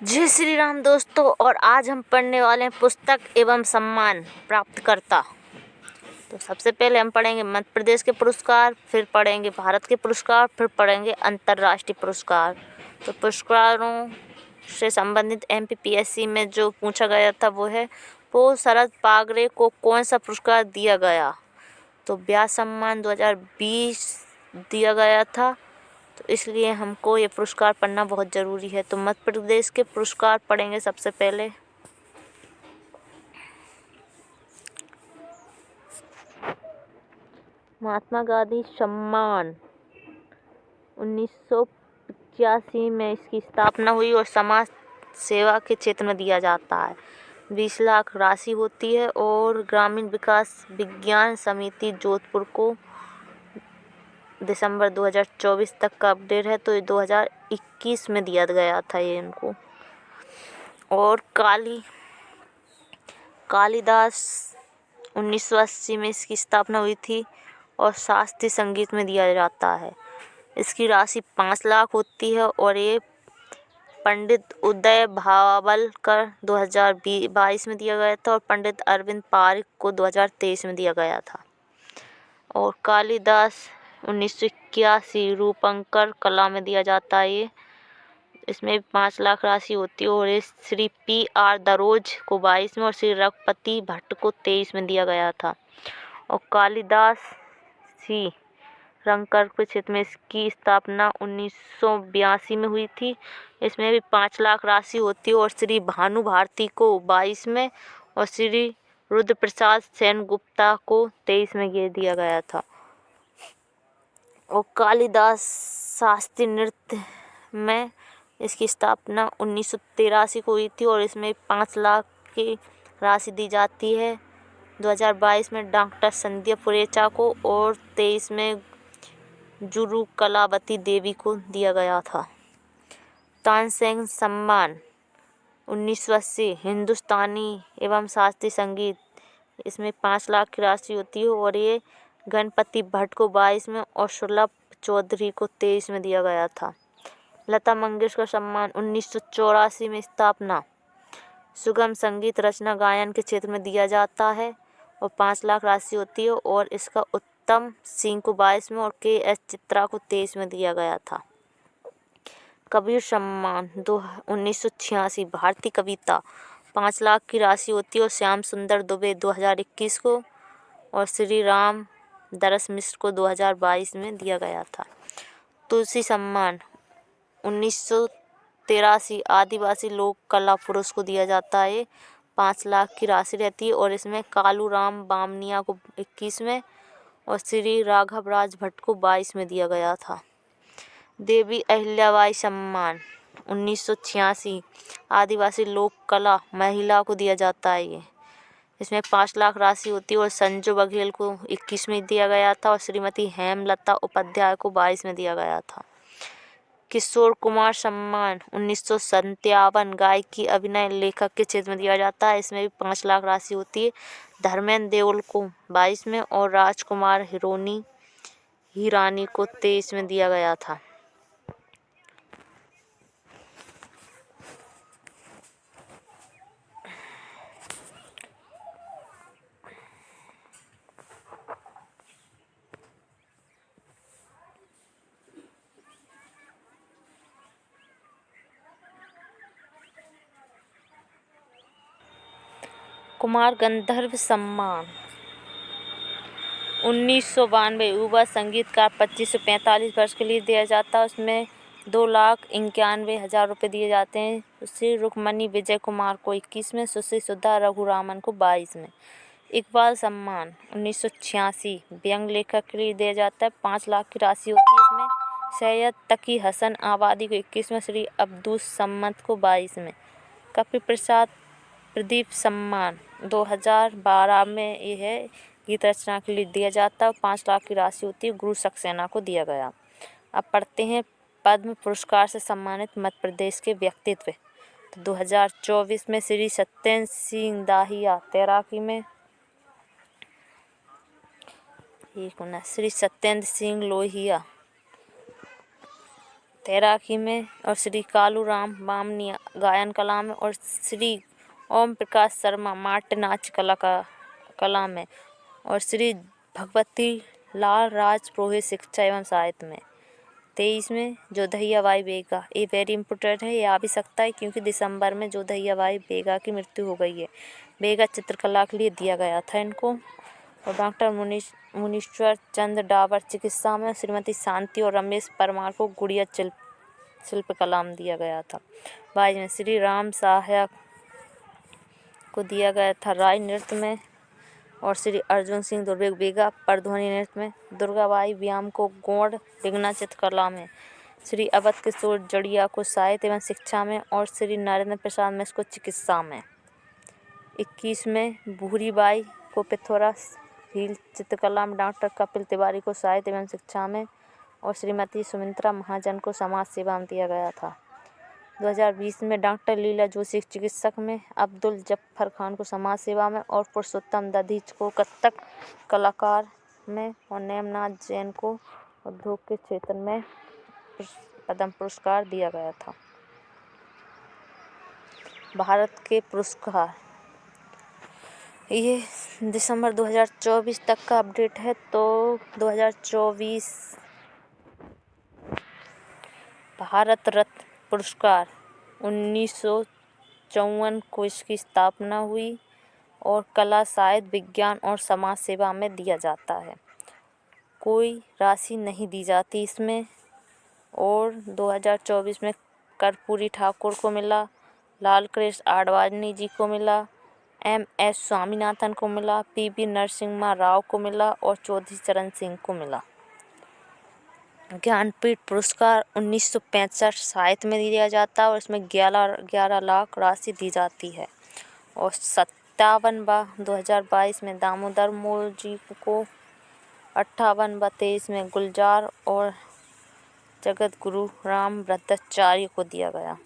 जय श्री राम दोस्तों। और आज हम पढ़ने वाले हैं पुस्तक एवं सम्मान प्राप्तकर्ता। तो सबसे पहले हम पढ़ेंगे मध्य प्रदेश के पुरस्कार, फिर पढ़ेंगे भारत के पुरस्कार, फिर पढ़ेंगे अंतर्राष्ट्रीय पुरस्कार। तो पुरस्कारों से संबंधित एमपीपीएससी में जो पूछा गया था वो शरद पागरे को कौन सा पुरस्कार दिया गया। तो व्यास सम्मान 2020 दिया गया था। तो इसलिए हमको ये पुरस्कार पढ़ना बहुत ज़रूरी है। तो मध्य प्रदेश के पुरस्कार पढ़ेंगे सबसे पहले। महात्मा गांधी सम्मान 1985 में इसकी स्थापना हुई और समाज सेवा के क्षेत्र में दिया जाता है। 20 लाख राशि होती है और ग्रामीण विकास विज्ञान समिति जोधपुर को दिसंबर 2024 तक का अपडेट है। तो ये 2021 में दिया गया था ये इनको। और कालिदास 1980 में इसकी स्थापना हुई थी और शास्त्रीय संगीत में दिया जाता है। इसकी राशि 5 लाख होती है और ये पंडित उदय भावलकर 2022 में दिया गया था और पंडित अरविंद पारिक को 2023 में दिया गया था। और कालिदास 1981 रूपंकर कला में दिया जाता है ये। इसमें 5 लाख राशि होती है और ये श्री PR दरोज को 22 में और श्री रघुपति भट्ट को 23 में दिया गया था। और कालिदास सी रंगकर के क्षेत्र में इसकी स्थापना 1982 में हुई थी। इसमें भी 5 लाख राशि होती है और श्री भानु भारती को 22 में और श्री रुद्र प्रसाद सेनगुप्ता को 23 में ये दिया गया था। और कालिदास शास्त्रीय नृत्य में इसकी स्थापना 1983 को हुई थी और इसमें 5 लाख की राशि दी जाती है। 2022 में डॉक्टर संध्या पुरेचा को और 23 में जुरू कलावती देवी को दिया गया था। तानसेन सम्मान 1980 हिंदुस्तानी एवं शास्त्रीय संगीत, इसमें 5 लाख की राशि होती है और ये गणपति भट्ट को 22 में और सुलभ चौधरी को 23 में दिया गया था। लता मंगेशकर सम्मान 1984 में स्थापना, सुगम संगीत रचना गायन के क्षेत्र में दिया जाता है और 5 लाख राशि होती है और इसका उत्तम सिंह को 22 में और KS चित्रा को 23 में दिया गया था। कबीर सम्मान 1986 भारतीय कविता, 5 लाख की राशि होती है और श्याम सुंदर दुबे 2021 को और श्री राम दरस मिश्र को 2022 में दिया गया था। तुलसी सम्मान 1983 आदिवासी लोक कला पुरुष को दिया जाता है। 5 लाख की राशि रहती है और इसमें कालू राम बामनिया को 21 में और श्री राघव राज भट्ट को 22 में दिया गया था। देवी अहिल्याबाई सम्मान 1986 आदिवासी लोक कला महिला को दिया जाता है ये। इसमें 5 लाख राशि होती है और संजू बघेल को 21 में दिया गया था और श्रीमती हेमलता उपाध्याय को 22 में दिया गया था। किशोर कुमार सम्मान 1957 गायकी अभिनय लेखक के क्षेत्र में दिया जाता है। इसमें भी 5 लाख राशि होती है। धर्मेंद्र देओल को 22 में और राजकुमार हिरानी को 23 में दिया गया था। कुमार गंधर्व सम्मान 1992 युवा संगीतकार 25 से 45 वर्ष के लिए दिया जाता है। उसमें 2,91,000 रुपये दिए जाते हैं। श्री रुक्मणी विजय कुमार को 21 में, सुश्री सुधा रघुरामन को 22 में। इकबाल सम्मान 1986 व्यंग लेखक के लिए दिया जाता है। 5 लाख की राशि होती है। इसमें सैयद तकी हसन आबादी को 21 में, श्री अब्दुस सम्मत को 22 में। कपिल प्रसाद प्रदीप सम्मान 2012 में यह है गीत रचना के लिए दिया जाता है। 5 लाख की राशि होती है। गुरु सक्सेना को दिया गया। अब पढ़ते हैं पद्म पुरस्कार से सम्मानित मध्य प्रदेश के व्यक्तित्व। तो 2024 में श्री सत्येंद्र सिंह दाहिया तैराकी में, श्री सत्येंद्र सिंह लोहिया तैराकी में, और श्री कालूराम बामनी गायन कला में, और श्री ओम प्रकाश शर्मा माट्य नाच कला में, और श्री भगवती लाल राज पुरोहित शिक्षा एवं साहित्य में। 23 में जोधैया बाई बेगा, ये वेरी इंपॉर्टेंट है, ये आ भी सकता है क्योंकि दिसंबर में जोधैया बाई बेगा की मृत्यु हो गई है। बेगा चित्रकला के लिए दिया गया था इनको। और डॉक्टर मुनीश्वर चंद्र डावर चिकित्सा में, श्रीमती शांति और रमेश परमार को गुड़िया शिल्पकला में दिया गया था। 22 में श्री राम सहायक को दिया गया था राय नृत्य में, और श्री अर्जुन सिंह दुर्बे बेगा परध्वनि नृत्य में। दुर्गाबाई व्याम को गौड़ डिंगना चित्रकला में, श्री अवध किशोर जड़िया को साहित्य एवं शिक्षा में, और श्री नरेंद्र प्रसाद मिश्र को चिकित्सा में। 21 में भूरीबाई को पिथौरा झील चित्रकला में, डॉक्टर कपिल तिवारी को साहित्य एवं शिक्षा में, और श्रीमती सुमित्रा महाजन को समाज सेवा में दिया गया था। 2020 में डॉक्टर लीला जोशी चिकित्सक में, अब्दुल जफ्फर खान को समाज सेवा में, और पुरुषोत्तम दधीच को कथक कलाकार में, और नेमनाथ जैन को उद्योग के क्षेत्र में पद्म पुरस्कार दिया गया था। भारत के पुरस्कार, ये दिसंबर 2024 तक का अपडेट है। तो 2024 भारत रत्न पुरस्कार 1954 को इसकी स्थापना हुई, और कला, साहित्य, विज्ञान और समाज सेवा में दिया जाता है। कोई राशि नहीं दी जाती इसमें। और 2024 में कर्पूरी ठाकुर को मिला, लाल कृष्ण आडवाणी जी को मिला, MS स्वामीनाथन को मिला, PV नरसिम्हा राव को मिला, और चौधरी चरण सिंह को मिला। ज्ञानपीठ पुरस्कार 1965 साहित्य में दिया जाता है, और इसमें 11 लाख राशि दी जाती है। और 57वां 2022 में दामोदर मोल जी को, 58वां 23 में गुलजार और जगत गुरु राम भद्राचार्य को दिया गया।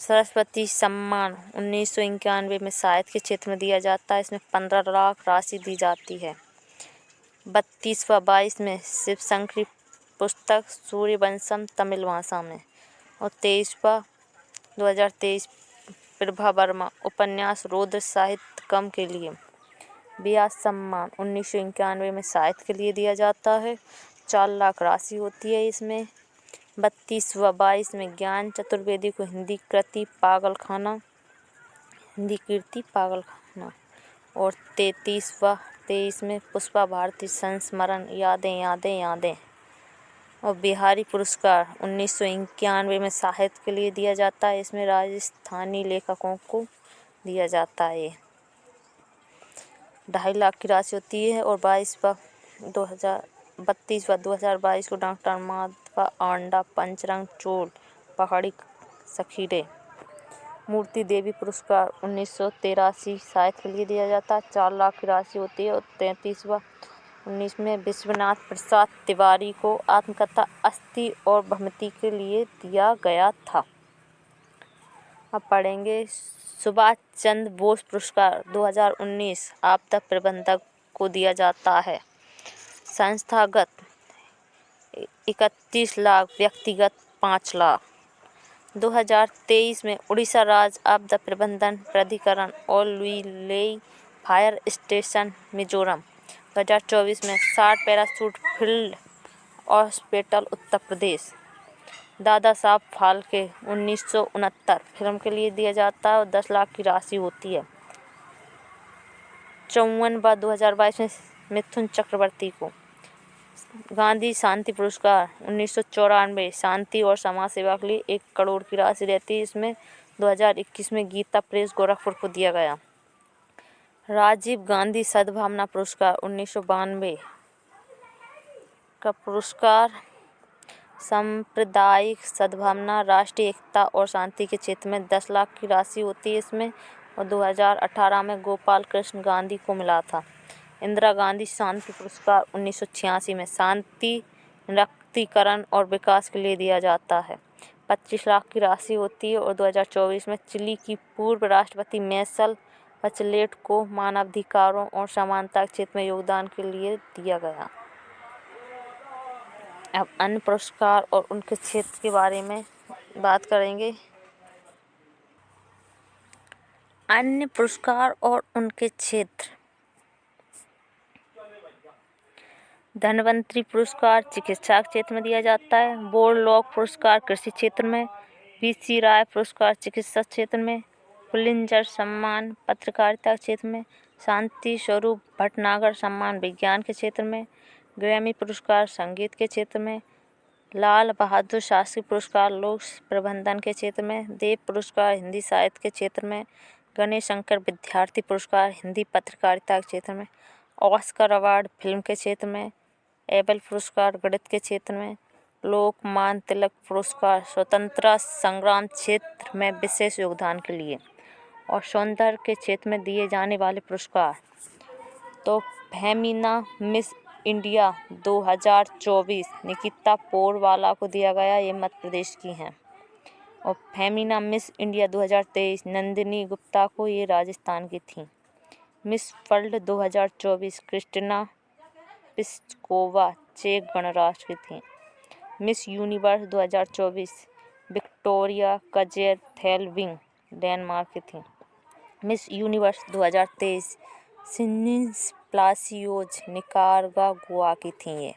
सरस्वती सम्मान 1991 में साहित्य के क्षेत्र में दिया जाता है, इसमें 15 लाख राशि दी जाती है। 32वां 22 में शिवशंकरी पुस्तक सूर्यवंशम तमिल भाषा में, और 23वां 2023 प्रभा वर्मा उपन्यास रौद्र साहित्य कम के लिए। व्यास सम्मान 1991 में साहित्य के लिए दिया जाता है, 4 लाख राशि होती है इसमें। 32वां 22 में ज्ञान चतुर्वेदी को हिंदी कीर्ति पागलखाना, और 33वां 23 में पुष्पा भारती संस्मरण यादें। और बिहारी पुरस्कार 1991 में साहित्य के लिए दिया जाता है, इसमें राजस्थानी लेखकों को दिया जाता है। 2.5 लाख की राशि होती है। और 32वां 2022 को डॉक्टर माधवा आंडा पंचरंग चोल पहाड़ी सखीरे। मूर्ति देवी पुरस्कार 1983 साहित्य के लिए दिया जाता है, 4 लाख की राशि होती है। और 33वां 19 में विश्वनाथ प्रसाद तिवारी को आत्मकथा अस्थि और भ्रमति के लिए दिया गया था। अब पढ़ेंगे सुभाष चंद्र बोस पुरस्कार 2019 आपदा प्रबंधक को दिया जाता है। संस्थागत 31 लाख, व्यक्तिगत 5 लाख। 2023 में उड़ीसा राज्य आपदा प्रबंधन प्राधिकरण और लुइलेई फायर स्टेशन मिजोरम। 2024 में 60 parachute field hospital Uttar Pradesh. Dada Saheb Phalke 1969 film के लिए दिया जाता है, और 10 लाख की राशि होती है। 54वां 2022 में मिथुन चक्रवर्ती को। गांधी शांति पुरस्कार 1994 शांति और समाज सेवा के लिए 1 करोड़ की राशि रहती है। इसमें 2021 में गीता प्रेस गोरखपुर को दिया गया। राजीव गांधी सद्भावना पुरस्कार 1992 का पुरस्कार सांप्रदायिक सद्भावना, राष्ट्रीय एकता और शांति के क्षेत्र में 10 लाख की राशि होती है इसमें। और 2018 में गोपाल कृष्ण गांधी को मिला था। इंदिरा गांधी शांति पुरस्कार 1986 में शांति, निरस्त्रीकरण और विकास के लिए दिया जाता है, 25 लाख की राशि होती है। और 2024 में चिली की पूर्व राष्ट्रपति मिशेल बचलेट को मानवाधिकारों और समानता के क्षेत्र में योगदान के लिए दिया गया। अब अन्य पुरस्कार और उनके क्षेत्र के बारे में बात करेंगे। अन्य पुरस्कार और उनके क्षेत्र। धन्वंतरि पुरस्कार चिकित्सा क्षेत्र में दिया जाता है। बोरलॉग पुरस्कार कृषि क्षेत्र में। BC राय पुरस्कार चिकित्सा क्षेत्र में। पुलिंजर सम्मान पत्रकारिता क्षेत्र में। शांति स्वरूप भटनागर सम्मान विज्ञान के क्षेत्र में। ग्रैमी पुरस्कार संगीत के क्षेत्र में। लाल बहादुर शास्त्री पुरस्कार लोक प्रबंधन के क्षेत्र में। देव पुरस्कार हिंदी साहित्य के क्षेत्र में। गणेश शंकर विद्यार्थी पुरस्कार हिंदी पत्रकारिता के क्षेत्र में। ऑस्कर अवार्ड फिल्म के क्षेत्र में। एबल पुरस्कार गणित के क्षेत्र में। लोकमान्य तिलक पुरस्कार स्वतंत्रता संग्राम क्षेत्र में विशेष योगदान के लिए। और सौंदर्य के क्षेत्र में दिए जाने वाले पुरस्कार तो Femina Miss India 2024 Nikita Porwala को दिया गया, ये मध्य प्रदेश की हैं। और Femina Miss India 2023 Nandini Gupta को, ये राजस्थान की थी। मिस वर्ल्ड 2024 क्रिस्टिना पिस्कोवा चेक गणराज्य की थी। Miss Universe 2024 Victoria Kjaer Theilvig Denmark की थी। Miss Universe 2023 Sheynnis Palacios Nicaragua की थी। ये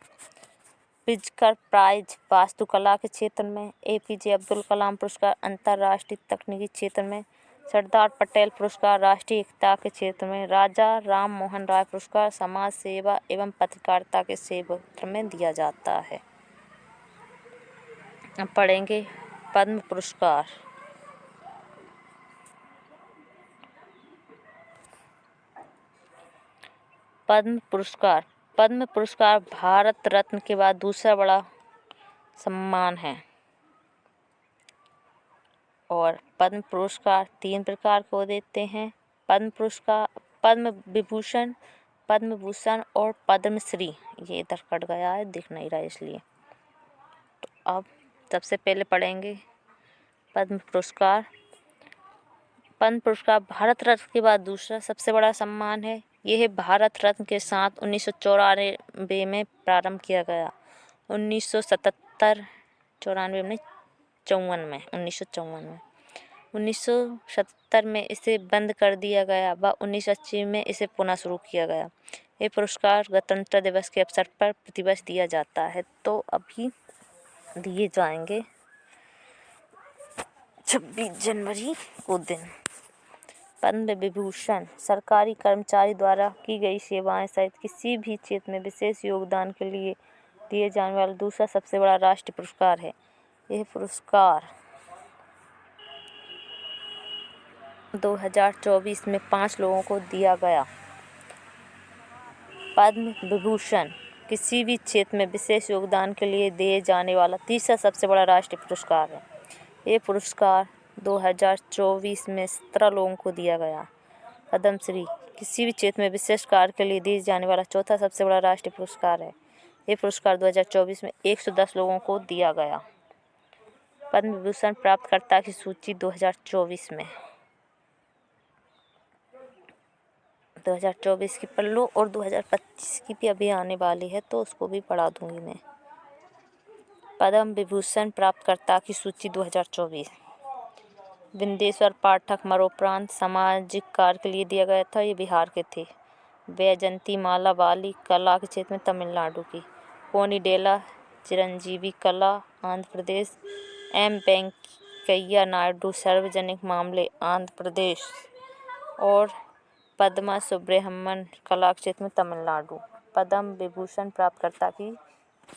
प्रिज़कर प्राइज वास्तुकला के क्षेत्र में। APJ अब्दुल कलाम पुरस्कार अंतर्राष्ट्रीय तकनीकी क्षेत्र में। सरदार पटेल पुरस्कार राष्ट्रीय एकता के क्षेत्र में। राजा राम मोहन राय पुरस्कार समाज सेवा एवं पत्रकारिता के क्षेत्र में दिया जाता है। अब पढ़ेंगे पद्म पुरस्कार। पद्म पुरस्कार। पद्म पुरस्कार भारत रत्न के बाद दूसरा बड़ा सम्मान है। और पद्म पुरस्कार 3 प्रकार को देते हैं। पद्म पुरस्कार, पद्म विभूषण, पद्म भूषण और पद्मश्री। ये इधर कट गया है, दिख नहीं रहा इसलिए। तो अब सबसे पहले पढ़ेंगे पद्म पुरस्कार। पद्म पुरस्कार भारत रत्न के बाद दूसरा सबसे बड़ा सम्मान है। यह भारत रत्न के साथ 1994 में प्रारंभ किया गया। 1977 में 1977 में इसे बंद कर दिया गया व 1980 में इसे पुनः शुरू किया गया। ये पुरस्कार गणतंत्र दिवस के अवसर पर प्रतिवर्ष दिया जाता है। तो अभी दिए जाएंगे 26 जनवरी को दिन। पद्म विभूषण सरकारी कर्मचारी द्वारा की गई सेवाएं सहित किसी भी क्षेत्र में विशेष योगदान के लिए दिए जाने वाला दूसरा सबसे बड़ा राष्ट्रीय पुरस्कार है। यह पुरस्कार 2024 में 5 लोगों को दिया गया। पद्म विभूषण किसी भी क्षेत्र में विशेष योगदान के लिए दिए जाने वाला तीसरा सबसे बड़ा राष्ट्रीय पुरस्कार है। ये पुरस्कार 2024 में 17 लोगों को दिया गया। पद्मश्री किसी भी क्षेत्र में विशेष कार्य के लिए दिए जाने वाला चौथा सबसे बड़ा राष्ट्रीय पुरस्कार है। ये पुरस्कार 2024 में 110 लोगों को दिया गया। पद्म विभूषण प्राप्तकर्ता की सूची 2024 में 2024 की पढ़ लो और 2025 की भी अभी आने वाली है, तो उसको भी पढ़ा दूंगी मैं। पद्म विभूषण प्राप्तकर्ता की सूची 2024। विंदेश्वर पाठक मरणोपरांत सामाजिक कार्य के लिए दिया गया था, ये बिहार के थे। वैजयंती माला बाली कला के क्षेत्र में तमिलनाडु की। कोनिडेला चिरंजीवी कला आंध्र प्रदेश। M वेंकैया नायडू सार्वजनिक मामले आंध्र प्रदेश। और पद्मा सुब्रह्मण्यन कला क्षेत्र में तमिलनाडु। पद्म विभूषण प्राप्तकर्ता की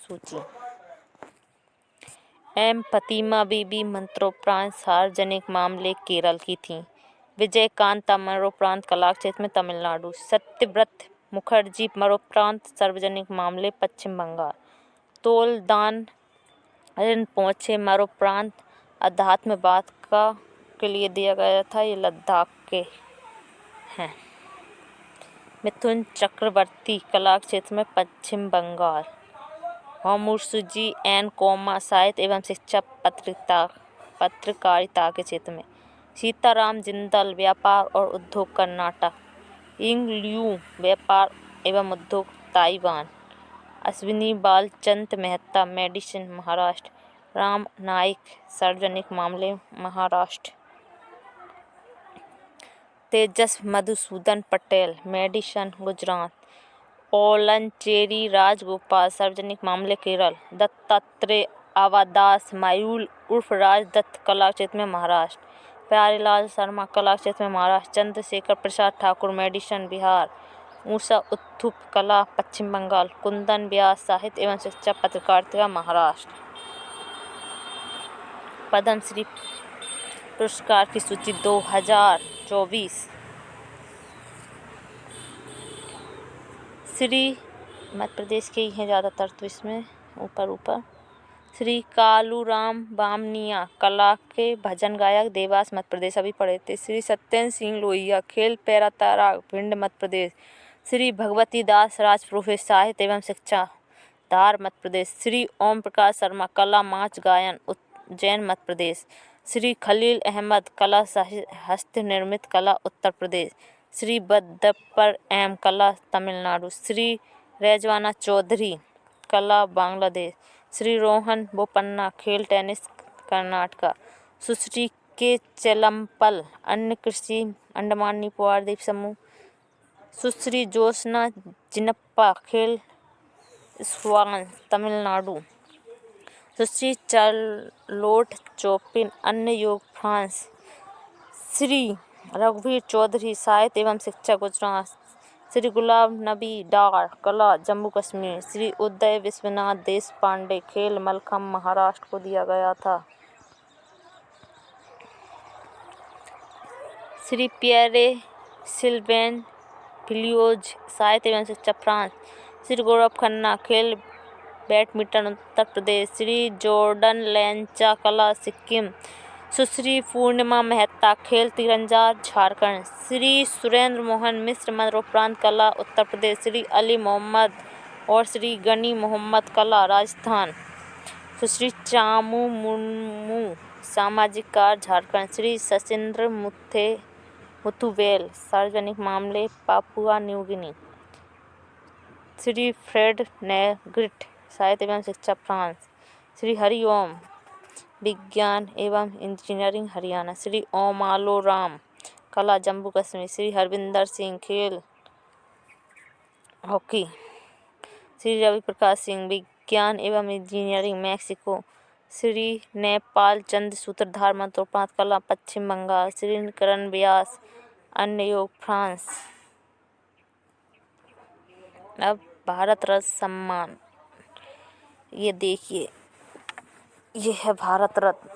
सूची। M फतिमा बीबी मरणोपरांत सार्वजनिक मामले केरल की थी। विजयकांता मरणोपरांत कला क्षेत्र में तमिलनाडु। सत्यव्रत मुखर्जी मरणोपरांत सार्वजनिक मामले पश्चिम बंगाल। तोलदान रिनपोचे मरणोपरांत अध्यात्मवाद के लिए दिया गया था, ये लद्दाख के हैं। मिथुन चक्रवर्ती कला क्षेत्र में पश्चिम बंगाल। होमुसुजी एन कोमा साहित्य एवं शिक्षा पत्रकारिता के क्षेत्र में। सीताराम जिंदल व्यापार और उद्योग कर्नाटक। इंग ल्यू व्यापार एवं उद्योग ताइवान। अश्विनी बालचंद मेहता, मेडिसिन, महाराष्ट्र। राम नाईक, सार्वजनिक मामले, महाराष्ट्र। तेजस मधुसूदन पटेल, मेडिसिन, गुजरात। ओलंचेरी राजगोपाल, सार्वजनिक मामले, केरल। दत्तात्रेय आवादास मायूल उर्फ राज दत्त, कला क्षेत्र में, महाराष्ट्र। प्यारेलाल शर्मा, कला क्षेत्र में, महाराष्ट्र। चंद्रशेखर प्रसाद ठाकुर, मेडिसिन, बिहार। ऊषा उत्थुप, कला, पश्चिम बंगाल। कुंदन व्यास, साहित्य एवं शिक्षा, पत्रकारिता, महाराष्ट्र। पद्मश्री पुरस्कार की सूची 2024। श्री मध्य प्रदेश के ही हैं ज़्यादातर, तो इसमें ऊपर श्री कालूराम बामनिया, कला के भजन गायक, देवास मध्य प्रदेश, अभी पढ़े थे। श्री सत्येंद्र सिंह लोहिया, खेल पैरा तैराक, भिंड मध्य प्रदेश। श्री भगवती दास राजपुरोहित, साहित्य एवं शिक्षा, धार मध्य प्रदेश। श्री ओम प्रकाश शर्मा, कला, माच गायन, उज्जैन मध्य प्रदेश। श्री खलील अहमद, कला, हस्त निर्मित कला, उत्तर प्रदेश। श्री बद्दप्पर एम, कला, तमिलनाडु। श्री रेजवाना चौधरी, कला, बांग्लादेश। श्री रोहन बोपन्ना, खेल टेनिस, कर्नाटका। सुश्री के चेलम्पल, अन्य कृषि, अंडमान निकोबार द्वीप समूह। सुश्री जोशना जिनप्पा, खेल, स्वान, तमिलनाडु। सुश्री चार्लोट चोपिन, अन्य योग, फ्रांस। श्री रघुवीर चौधरी, साहित्य एवं शिक्षा, गुजरात। श्री गुलाम नबी डार, कला, जम्मू कश्मीर। श्री उदय विश्वनाथ देशपांडे, खेल, मलखम्ब, महाराष्ट्र को दिया गया था। श्री पियरे सिल्वेन फिलियोज, साहित्य एवं शिक्षा, फ्रांस। श्री गौरव खन्ना, खेल, बैडमिंटन, उत्तर प्रदेश। श्री जॉर्डन लेंचा, कला, सिक्किम। सुश्री पूर्णिमा मेहता, खेल, तीरंदाज, झारखंड। श्री सुरेंद्र मोहन मिश्र, मरणोपरांत, कला, उत्तर प्रदेश। श्री अली मोहम्मद और श्री गनी मोहम्मद, कला, राजस्थान। सुश्री चामू मुर्मू, सामाजिक कार्य, झारखंड। श्री शशिंद्र मुथुवेल, सार्वजनिक मामले, Papua New Guinea. Shri Fred Negrit, साहित्य एवं शिक्षा, फ्रांस। श्री हरिओम, विज्ञान एवं इंजीनियरिंग, हरियाणा। श्री ओमालो राम, कला, जम्मू कश्मीर। श्री हरविंदर सिंह, खेल, हॉकी। श्री रवि प्रकाश सिंह, विज्ञान एवं इंजीनियरिंग, मैक्सिको। श्री नेपाल चंद सूत्रधार, मरणोपरांत, कला, पश्चिम बंगाल। श्री करण व्यास, अन्य योग, फ्रांस। अब भारत रत्न सम्मान, ये देखिए, ये है भारत रत्न,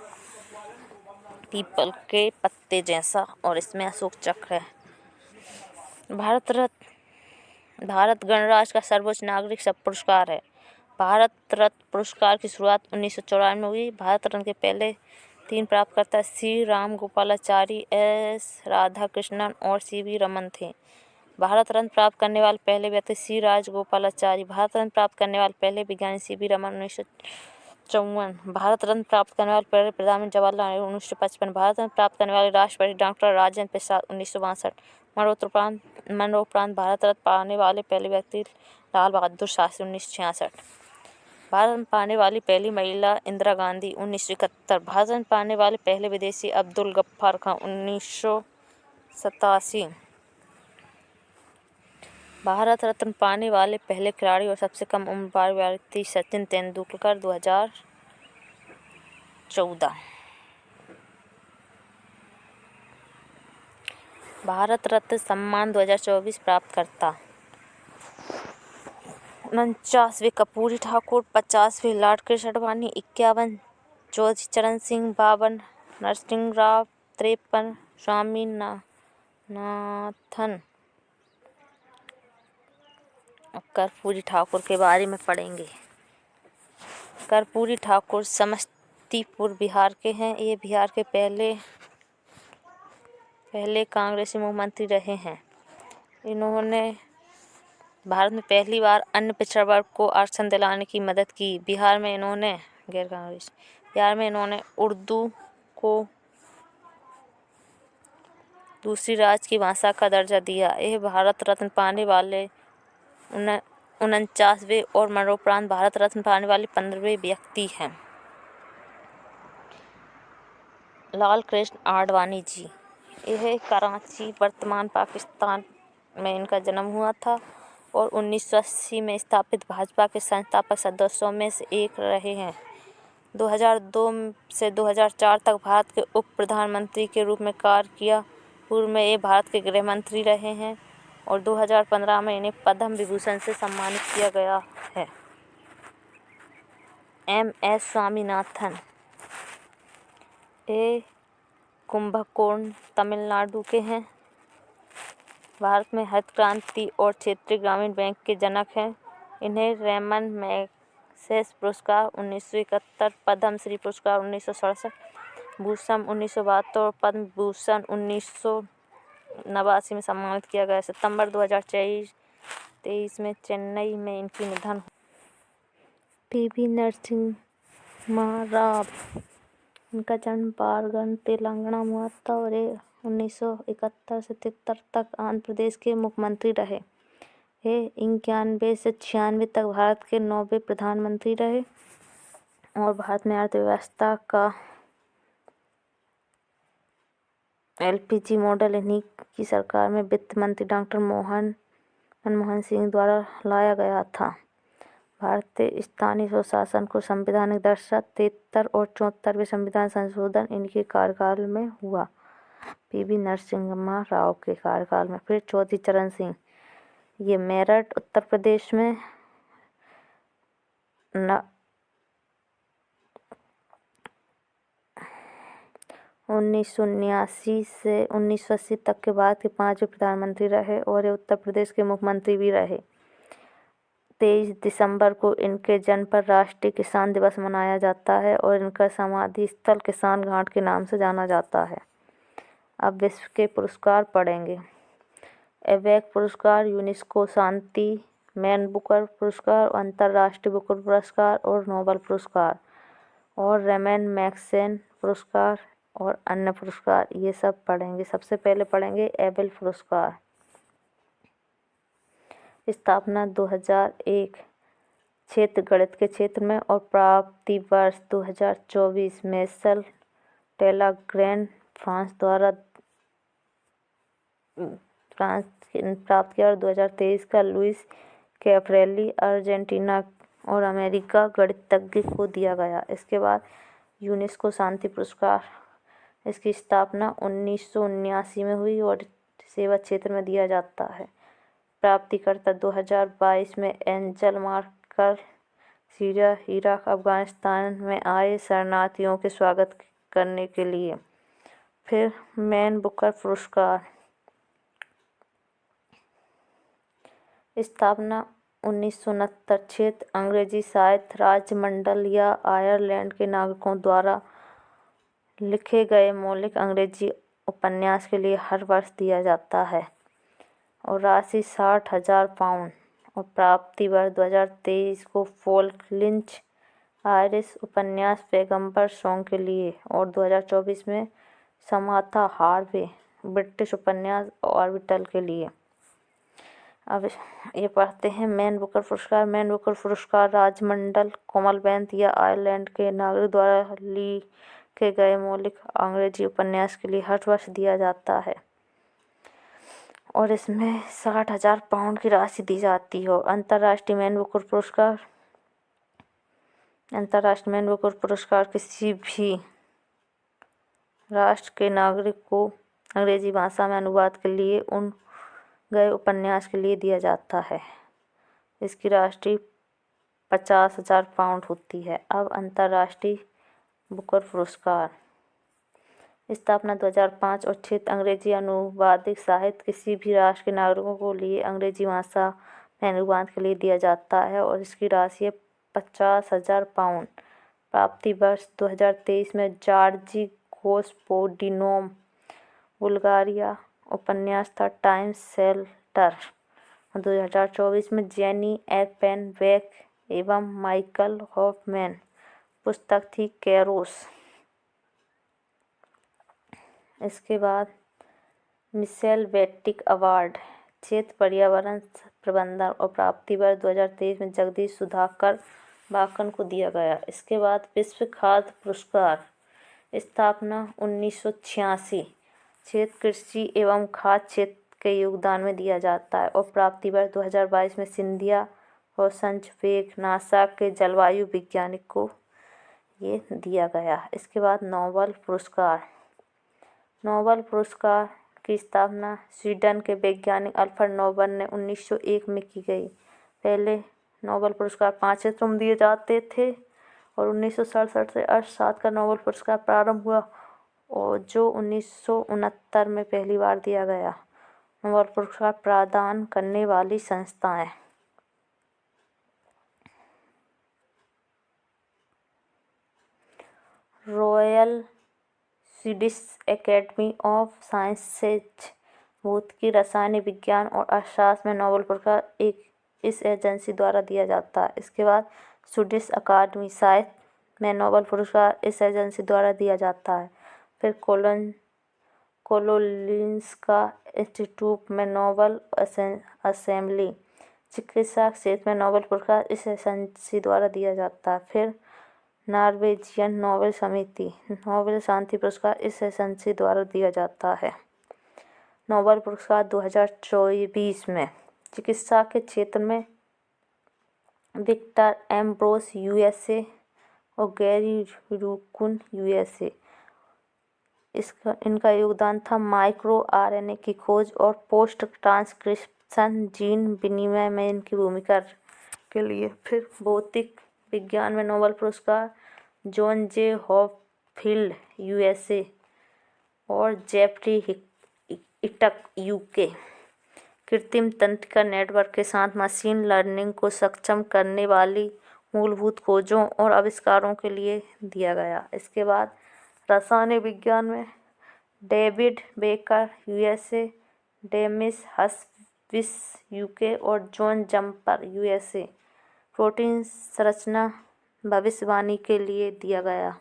पीपल के पत्ते जैसा, और इसमें अशोक चक्र है। भारत रत्न भारत गणराज्य का सर्वोच्च नागरिक सब पुरस्कार है। भारत रत्न पुरस्कार की शुरुआत 1994 में हुई। भारत रत्न के पहले 3 प्राप्तकर्ता श्री राम गोपालाचारी, एस राधाकृष्णन और सी.वी. रमन थे। भारत रत्न प्राप्त करने वाले पहले व्यक्ति श्री राजगोपालाचारी। भारत रत्न प्राप्त करने वाले पहले वैज्ञानिक सी.वी. रमन 1954। भारत रत्न प्राप्त करने वाले पहले प्रधानमंत्री जवाहरलाल नेहरू 1955। भारत रत्न प्राप्त करने वाले राष्ट्रपति डॉक्टर राजेंद्र प्रसाद 1962। मरणोपरांत भारत रत्न पाने वाले पहले व्यक्ति लाल बहादुर शास्त्री 1966। भारत रत्न पाने वाली पहली महिला इंदिरा गांधी 1971। भारत रत्न पाने वाले पहले विदेशी अब्दुल गफ्फार खान 1987। भारत रत्न पाने वाले पहले खिलाड़ी और सबसे कम उम्र वाले व्यक्ति सचिन तेंदुलकर 2014। भारत रत्न सम्मान 2024 प्राप्तकर्ता 49वें कपूरी ठाकुर, 50वें लॉर्ड कृष्ण अडवाणी, 51 चौधरी चरण सिंह, 52 नरसिंह राव, 53 स्वामीनाथन। अब कर्पूरी ठाकुर के बारे में पढ़ेंगे। कर्पूरी ठाकुर समस्तीपुर बिहार के हैं। ये बिहार के पहले कांग्रेसी मुख्यमंत्री रहे हैं। इन्होंने भारत में पहली बार अन्य पिछड़ा वर्ग को आरक्षण दिलाने की मदद की। बिहार में इन्होंने उर्दू को दूसरी राज्य की भाषा का दर्जा दिया। यह भारत रत्न पाने वाले 49वें और मरणोपरांत भारत रत्न पाने वाले 15वें व्यक्ति हैं। लाल कृष्ण आडवाणी जी, यह कराची वर्तमान पाकिस्तान में इनका जन्म हुआ था और 1980 में स्थापित भाजपा के संस्थापक सदस्यों में से एक रहे हैं। 2002 से 2004 तक भारत के उप प्रधानमंत्री के रूप में कार्य किया। पूर्व में ये भारत के गृह मंत्री रहे हैं और 2015 में इन्हें पद्म विभूषण से सम्मानित किया गया है। MS स्वामीनाथन, ये कुंभकोण तमिलनाडु के हैं। भारत में हरित क्रांति और क्षेत्रीय ग्रामीण बैंक के जनक हैं। इन्हें रेमन मैग्सेसे पुरस्कार 1971, पद्म श्री पुरस्कार 1967, भूषण 1972 और पद्म भूषण 1989 में सम्मानित किया गया। सितंबर 2023 में चेन्नई में इनकी निधन हुआ। PV नरसिम्हा राव, इनका जन्म बारगन तेलंगाना में हुआ था और ये 1971 से 73 तक आंध्र प्रदेश के मुख्यमंत्री रहे। ये 91 से 96 तक भारत के 9वें प्रधानमंत्री रहे और भारत में अर्थव्यवस्था का LPG मॉडल इन्हीं की सरकार में वित्त मंत्री डॉक्टर मनमोहन सिंह द्वारा लाया गया था। भारतीय स्थानीय स्वशासन को संवैधानिक दर्जा 73 और 74वें संविधान संशोधन इनके कार्यकाल में हुआ। PV नरसिम्हा राव के कार्यकाल में। फिर चौधरी चरण सिंह, ये मेरठ उत्तर प्रदेश में 1979 से 1980 तक के भारत के 5वें प्रधानमंत्री रहे और ये उत्तर प्रदेश के मुख्यमंत्री भी रहे। 23 दिसंबर को इनके जन्म पर राष्ट्रीय किसान दिवस मनाया जाता है और इनका समाधि स्थल किसान घाट के नाम से जाना जाता है। अब विश्व के पुरस्कार पढ़ेंगे। एबेक पुरस्कार, यूनेस्को शांति, मैन बुकर पुरस्कार, अंतर्राष्ट्रीय बुकर पुरस्कार और नोबेल पुरस्कार और रेमन मैग्सेसे पुरस्कार और अन्य पुरस्कार, ये सब पढ़ेंगे। सबसे पहले पढ़ेंगे एबेल पुरस्कार। स्थापना 2001 क्षेत्र गणित के क्षेत्र में और प्राप्ति वर्ष 2024 में मिशेल टेलरग्रेन फ्रांस द्वारा प्राप्त किया और 2023 का लुइस कैफरेली अर्जेंटीना और अमेरिका गणितज्ञ को दिया गया। इसके बाद यूनेस्को शांति पुरस्कार, इसकी स्थापना 1979 में हुई और सेवा क्षेत्र में दिया जाता है। प्राप्तिकर्ता 2022 में angel marker, Syria, Iraq, Afghanistan में आए शरणार्थियों के स्वागत करने के लिए। फिर मैन बुकर पुरस्कार, स्थापना 1969 क्षेत्र अंग्रेजी साहित्य राज्यमंडल या आयरलैंड के नागरिकों द्वारा लिखे गए मौलिक अंग्रेजी उपन्यास के लिए हर वर्ष दिया जाता है और राशि 60,000 पाउंड और प्राप्ति वर्ष 2023 को फोल्क लिंच आयरिश उपन्यास पैगंबर सॉन्ग के लिए और 2024 में समाथा हार्वे ब्रिटिश उपन्यास ऑर्बिटल के लिए। अब ये पढ़ते हैं मैन बुकर पुरस्कार। मैन बुकर पुरस्कार राज्यमंडल कॉमनवेल्थ या आयरलैंड के नागरिक द्वारा लिखे गए मौलिक अंग्रेजी उपन्यास के लिए हर वर्ष दिया जाता है और इसमें 60,000 पाउंड की राशि दी जाती है। अंतर्राष्ट्रीय मैन बुकर पुरस्कार, अंतर्राष्ट्रीय मैन बुकर पुरस्कार किसी भी राष्ट्र के नागरिक को अंग्रेजी भाषा में अनुवाद के लिए उन गए उपन्यास के लिए दिया जाता है। इसकी राशि 50,000 पाउंड होती है। अब अंतर्राष्ट्रीय बुकर पुरस्कार, स्थापना 2005 और क्षेत्र अंग्रेजी अनुवादिक साहित्य किसी भी राष्ट्र के नागरिकों को लिए अंग्रेजी भाषा में अनुवाद के लिए दिया जाता है और इसकी राशि है 50,000 पाउंड। प्राप्ति वर्ष 2023 में जॉर्जी गोस्पोडिनोम, बुल्गारिया, उपन्यास था टाइम शेल्टर। 2024 में जेनी एरपेनबेक एवं माइकल हॉफमैन, पुस्तक थी कैरोस। इसके बाद मिशेल बेटिक अवार्ड, क्षेत्र पर्यावरण प्रबंधन और प्राप्ति वर्ष 2023 में जगदीश सुधाकर बाकन को दिया गया। इसके बाद विश्व खाद्य पुरस्कार स्थापना 1986 क्षेत्र कृषि एवं खाद्य क्षेत्र के योगदान में दिया जाता है और प्राप्ति वर्ष 2022 में सिंधिया और संचवेग नासा के जलवायु वैज्ञानिक को ये दिया गया। इसके बाद नोबेल पुरस्कार की स्थापना स्वीडन के वैज्ञानिक अल्फ्रेड नोबेल ने 1901 में की गई। पहले नोबेल पुरस्कार 5 क्षेत्रों में दिए जाते थे और 1967 से अर्थशास्त्र का नोबेल पुरस्कार प्रारंभ हुआ और जो 1969 में पहली बार दिया गया। नोबेल पुरस्कार प्रदान करने वाली संस्थाएं royal Swedish academy of sciences, भौतिकी, रासायनिक विज्ञान और अर्थशास्त्र में नोबेल पुरस्कार इस एजेंसी द्वारा दिया जाता है। इसके बाद स्वीडिश अकादमी साहित्य में नोबेल पुरस्कार इस एजेंसी द्वारा दिया जाता है। फिर कोलोलिंस्का इंस्टीट्यूट में नोबेल असेंबली, चिकित्सा क्षेत्र में नोबेल पुरस्कार इस एजेंसी द्वारा दिया जाता है। फिर नॉर्वेजियन नोबेल समिति नोबेल शांति पुरस्कार इस एजेंसी द्वारा दिया जाता है। नोबेल पुरस्कार 2024 में चिकित्सा के क्षेत्र में विक्टर एम्ब्रोस यूएसए और गैरी रूकुन यूएसए, इनका योगदान था माइक्रो आरएनए की खोज और पोस्ट ट्रांसक्रिप्शन जीन विनिमय में इनकी भूमिका के लिए। फिर भौतिक विज्ञान में नोबेल पुरस्कार जॉन जे हॉपफील्ड यूएसए और जेफरी इटक यूके, कृत्रिम तंत्रिका नेटवर्क के साथ मशीन लर्निंग को सक्षम करने वाली मूलभूत खोजों और आविष्कारों के लिए दिया गया। इसके बाद रासायनिक विज्ञान में डेविड बेकर यूएसए, डेमिस हसविस यूके और जॉन जम्पर यूएसए, प्रोटीन संरचना भविष्यवाणी के लिए दिया गया।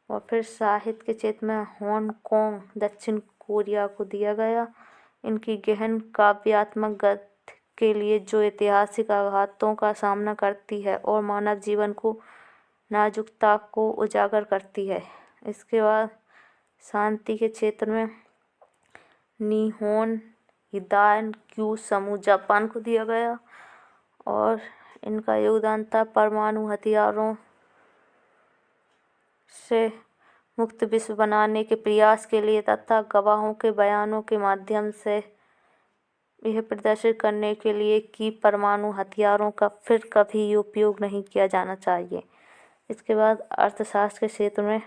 और फिर साहित्य के क्षेत्र में हांगकांग दक्षिण कोरिया को दिया गया। इनकी गहन काव्यात्मक गद्य के लिए जो ऐतिहासिक आघातों का सामना करती है और मानव जीवन को नाजुकता को उजागर करती है। इसके बाद शांति के क्षेत्र में निहोन हिदायन क्यू समूह जापान को दिया गया और इनका योगदान था परमाणु हथियारों से मुक्त विश्व बनाने के प्रयास के लिए तथा गवाहों के बयानों के माध्यम से यह प्रदर्शित करने के लिए कि परमाणु हथियारों का फिर कभी उपयोग नहीं किया जाना चाहिए। इसके बाद अर्थशास्त्र के क्षेत्र में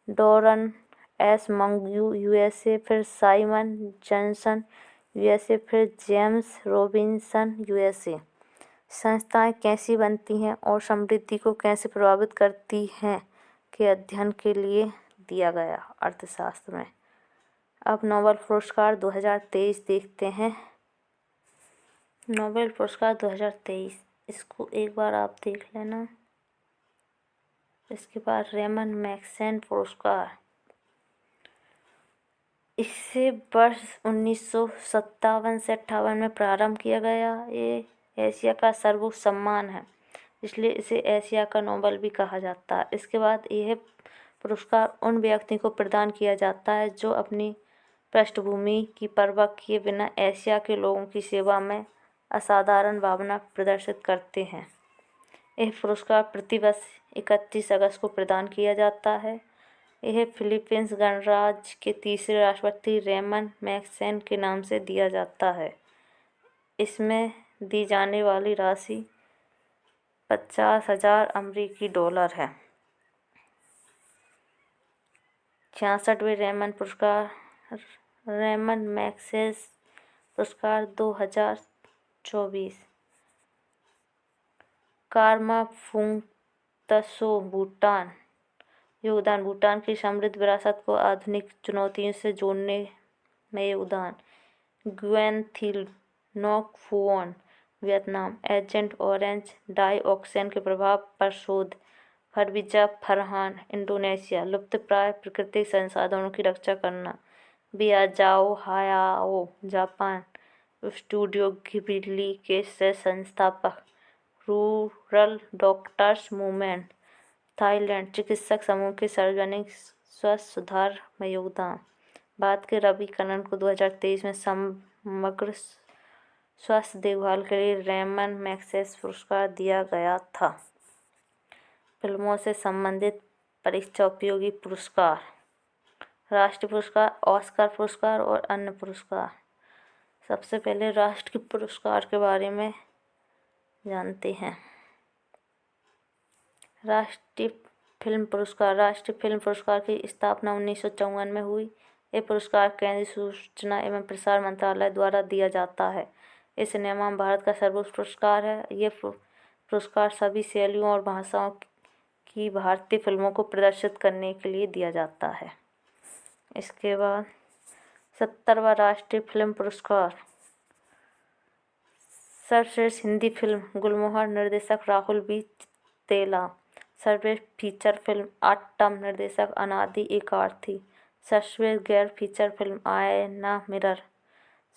डोरन एस मंग्यू यूएसए, फिर साइमन जॉनसन यूएसए, फिर जेम्स रॉबिन्सन यूएसए। संस्थाएं कैसी बनती हैं और समृद्धि को कैसे प्रभावित करती हैं के अध्ययन के लिए दिया गया अर्थशास्त्र में। अब नोबेल पुरस्कार 2023 देखते हैं। नोबेल पुरस्कार 2023, इसको एक बार आप देख लेना। इसके बाद रेमन मैग्सेसे पुरस्कार, इसे वर्ष 1957 से 58 में प्रारंभ किया गया। ये एशिया का सर्वोच्च सम्मान है, इसलिए इसे एशिया का नोबेल भी कहा जाता है। इसके बाद यह पुरस्कार उन व्यक्ति को प्रदान किया जाता है जो अपनी पृष्ठभूमि की परवाह किए बिना एशिया के लोगों की सेवा में असाधारण भावना प्रदर्शित करते हैं। यह पुरस्कार प्रतिवर्ष 31 अगस्त को प्रदान किया जाता है। यह फिलीपींस गणराज्य के तीसरे राष्ट्रपति रेमन मैग्सेसे के नाम से दिया जाता है। इसमें दी जाने वाली राशि 50,000 अमेरिकी डॉलर है। 66वें रेमन मैग्सेसे पुरस्कार 2024। कारमा फुंगत्सो भूटान, योगदान भूटान की समृद्ध विरासत को आधुनिक चुनौतियों से जोड़ने में योगदान। ग्वेन थिल नोक फुओन, वियतनाम, एजेंट ऑरेंज डाइऑक्सिन के प्रभाव पर शोध। फरविजा फरहान, इंडोनेशिया, लुप्तप्राय प्राकृतिक संसाधनों की रक्षा करना। बिया जाओ हायाओ, जापान, स्टूडियो घिबिली के सह संस्थापक। रूरल डॉक्टर्स मूवमेंट थाईलैंड चिकित्सक समूह के सार्वजनिक स्वास्थ्य सुधार में योगदान। बात के रवि कन्नन को 2023 में समग्र स्वास्थ्य देखभाल के लिए रेमन मैग्सेसे पुरस्कार दिया गया था। फिल्मों से संबंधित परीक्षा उपयोगी पुरस्कार, राष्ट्रीय पुरस्कार, ऑस्कर पुरस्कार और अन्य पुरस्कार। सबसे पहले राष्ट्रीय पुरस्कार के बारे में जानते हैं। राष्ट्रीय फिल्म पुरस्कार। राष्ट्रीय फिल्म पुरस्कार की स्थापना 1954 में हुई। ये पुरस्कार केंद्रीय सूचना एवं प्रसारण मंत्रालय द्वारा दिया जाता है। ये सिनेमा में भारत का सर्वोच्च पुरस्कार है। ये पुरस्कार सभी शैलियों और भाषाओं की भारतीय फिल्मों को प्रदर्शित करने के लिए दिया जाता है। इसके बाद 70वां राष्ट्रीय फिल्म पुरस्कार। सर्वश्रेष्ठ हिंदी फिल्म गुलमोहर, निर्देशक राहुल बी तेला। सर्वश्रेष्ठ फीचर फिल्म आट्टम, निर्देशक अनादि एकार्थी। सर्वश्रेष्ठ गैर फीचर फिल्म आयना मिरर।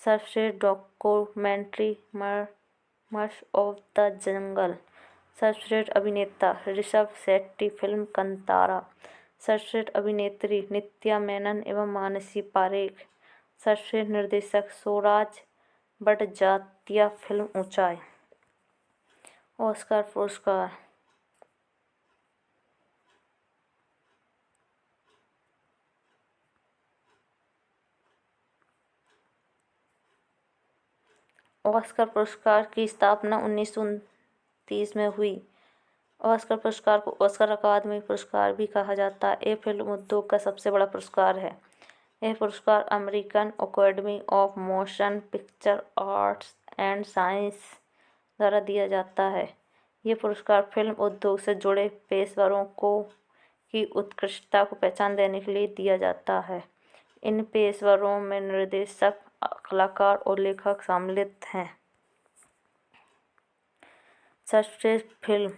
सर्वश्रेष्ठ documentary murmurs of the jungle. सर्वश्रेष्ठ अभिनेता ऋषभ शेट्टी, फिल्म कंतारा। सर्वश्रेष्ठ अभिनेत्री नित्या मेनन एवं मानसी पारेख। सर्वश्रेष्ठ निर्देशक स्वराज बड़जात्या, फिल्म ऊंचाई। ऑस्कर पुरस्कार। ऑस्कर पुरस्कार की स्थापना 1929 में हुई। ऑस्कर पुरस्कार को ऑस्कर अकादमी पुरस्कार भी कहा जाता है। ये फिल्म उद्योग का सबसे बड़ा पुरस्कार है। यह पुरस्कार American academy of motion picture arts and science द्वारा दिया जाता है। ये पुरस्कार फिल्म उद्योग से जुड़े पेशेवरों को की उत्कृष्टता को पहचान देने के लिए दिया जाता है। इन पेशेवरों में निर्देशक, कलाकार और लेखक सम्मिलित हैं। सर्वश्रेष्ठ फिल्म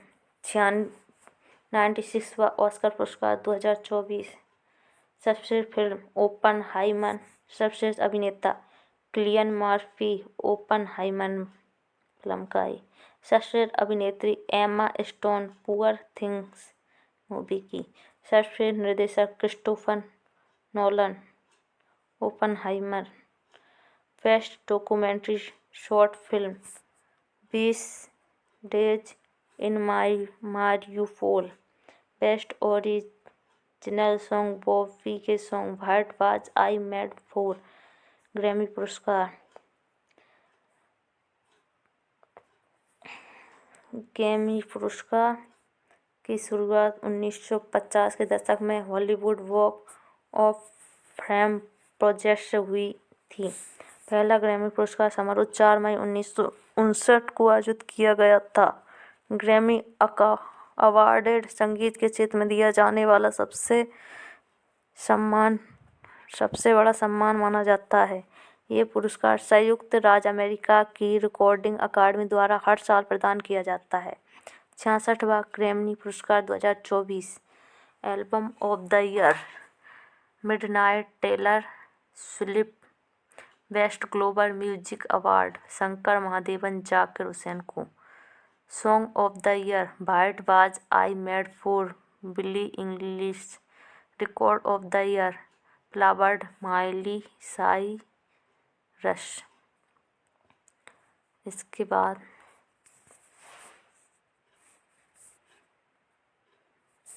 96वां ऑस्कर पुरस्कार 2024। सर्वश्रेष्ठ फिल्म ओपनहाइमर। सर्वश्रेष्ठ अभिनेता किलियन मर्फी, ओपनहाइमर फिल्म का ही। सर्वश्रेष्ठ अभिनेत्री Emma Stone, poor things movie की। सर्वश्रेष्ठ निर्देशक Christopher Nolan, Oppenheimer. Best documentary short film 20 days in Mariupol. Best original song बॉबी के song what was I made for, Grammy पुरस्कार। ग्रैमी पुरस्कार की शुरुआत 1950 के दशक में Hollywood walk of fame project से हुई थी। पहला ग्रैमी पुरस्कार समारोह 4 मई 1959 को आयोजित किया गया था। ग्रैमी अवार्ड संगीत के क्षेत्र में दिया जाने वाला सबसे बड़ा सम्मान माना जाता है। ये पुरस्कार संयुक्त राज्य अमेरिका की रिकॉर्डिंग अकादमी द्वारा हर साल प्रदान किया जाता है। 66वां ग्रैमी पुरस्कार 2024। Album of the year Midnight Taylor Swift. Best global music award Shankar Mahadevan, Zakir Hussain को। Song of the year what was I made for, Billie Eilish. Record of the year Flowers, Miley Cyrus. इसके बाद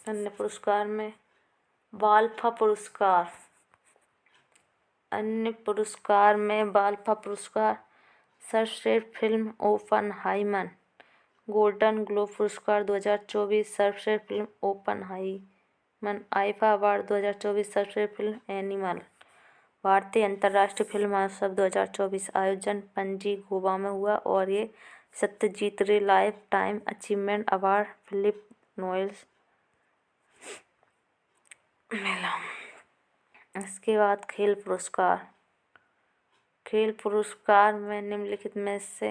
अन्य पुरस्कार में बाल्फा पुरस्कार। अन्य पुरस्कार में बाल्फा पुरस्कार। सर्वश्रेष्ठ फिल्म ओपनहाइमर। गोल्डन ग्लोब पुरस्कार 2024। सर्वश्रेष्ठ फिल्म ओपनहाइमर। IIFA award 2024। सर्वश्रेष्ठ फिल्म एनिमल। भारतीय अंतर्राष्ट्रीय फिल्म महोत्सव 2024 आयोजन पणजी, गोवा में हुआ और ये Satyajit Ray lifetime achievement award Philip Noyce मिला। इसके बाद खेल पुरस्कार। खेल पुरस्कार में निम्नलिखित में से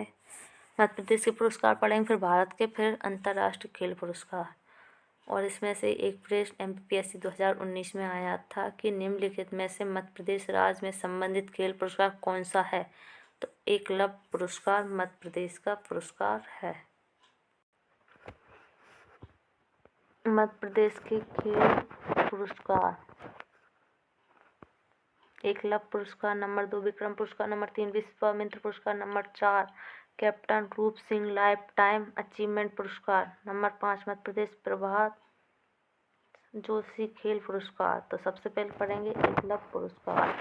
मध्य प्रदेश के पुरस्कार पढ़ेंगे, फिर भारत के, फिर अंतर्राष्ट्रीय खेल पुरस्कार। और इसमें से एक प्रश्न MPSC 2019 में आया था कि निम्नलिखित में से मध्य प्रदेश राज्य में संबंधित खेल पुरस्कार कौन सा है। तो एकलव्य पुरस्कार मध्य प्रदेश का पुरस्कार है। मध्य प्रदेश के खेल पुरस्कार: एकलव्य पुरस्कार नंबर 2, विक्रम पुरस्कार नंबर 3, विश्वामित्र पुरस्कार नंबर 4, कैप्टन रूप सिंह लाइफ टाइम अचीवमेंट पुरस्कार नंबर 5, मध्य प्रदेश प्रभात जोशी खेल पुरस्कार। तो सबसे पहले पढ़ेंगे एकलव्य पुरस्कार।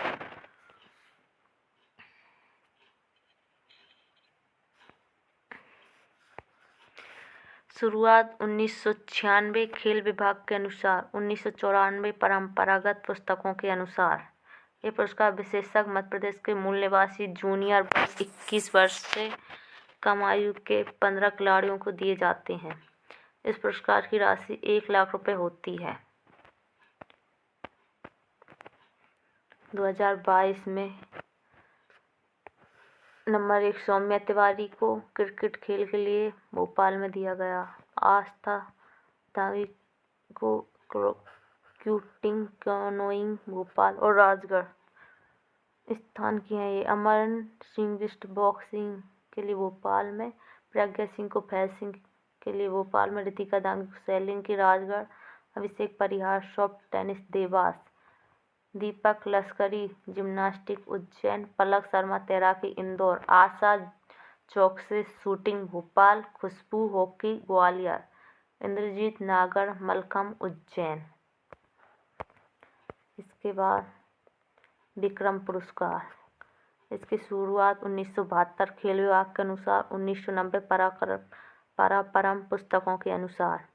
शुरुआत 1996 खेल विभाग के अनुसार, 1994 परंपरागत पुस्तकों के अनुसार। ये पुरस्कार विशेषज्ञ मध्य प्रदेश के मूल निवासी जूनियर वर्ग 21 वर्ष से कम आयु के 15 खिलाड़ियों को दिए जाते हैं। इस पुरस्कार की राशि 1 लाख रुपए होती है। 2022 में नंबर 1 सौम्या तिवारी को क्रिकेट खेल के लिए भोपाल में दिया गया। आस्था दावी को क्यूटिंग कैनोइंग भोपाल और राजगढ़ स्थान की हैं। ये अमन सिंह विस्ट बॉक्सिंग के लिए भोपाल में, प्रज्ञा सिंह को फेंसिंग के लिए भोपाल में, रितिका दांगी को सेलिंग की राजगढ़, अभिषेक परिहार सॉफ्ट टेनिस देवास, दीपक लश्करी जिम्नास्टिक उज्जैन, पलक शर्मा तैराकी इंदौर, आशा चौकसे शूटिंग भोपाल, खुशबू हॉकी ग्वालियर, इंद्रजीत नागर मलखम्ब उज्जैन। इसके बाद विक्रम पुरस्कार। इसकी शुरुआत 1972 खेल विभाग के अनुसार, 1990 पराक्रम पुस्तकों के अनुसार।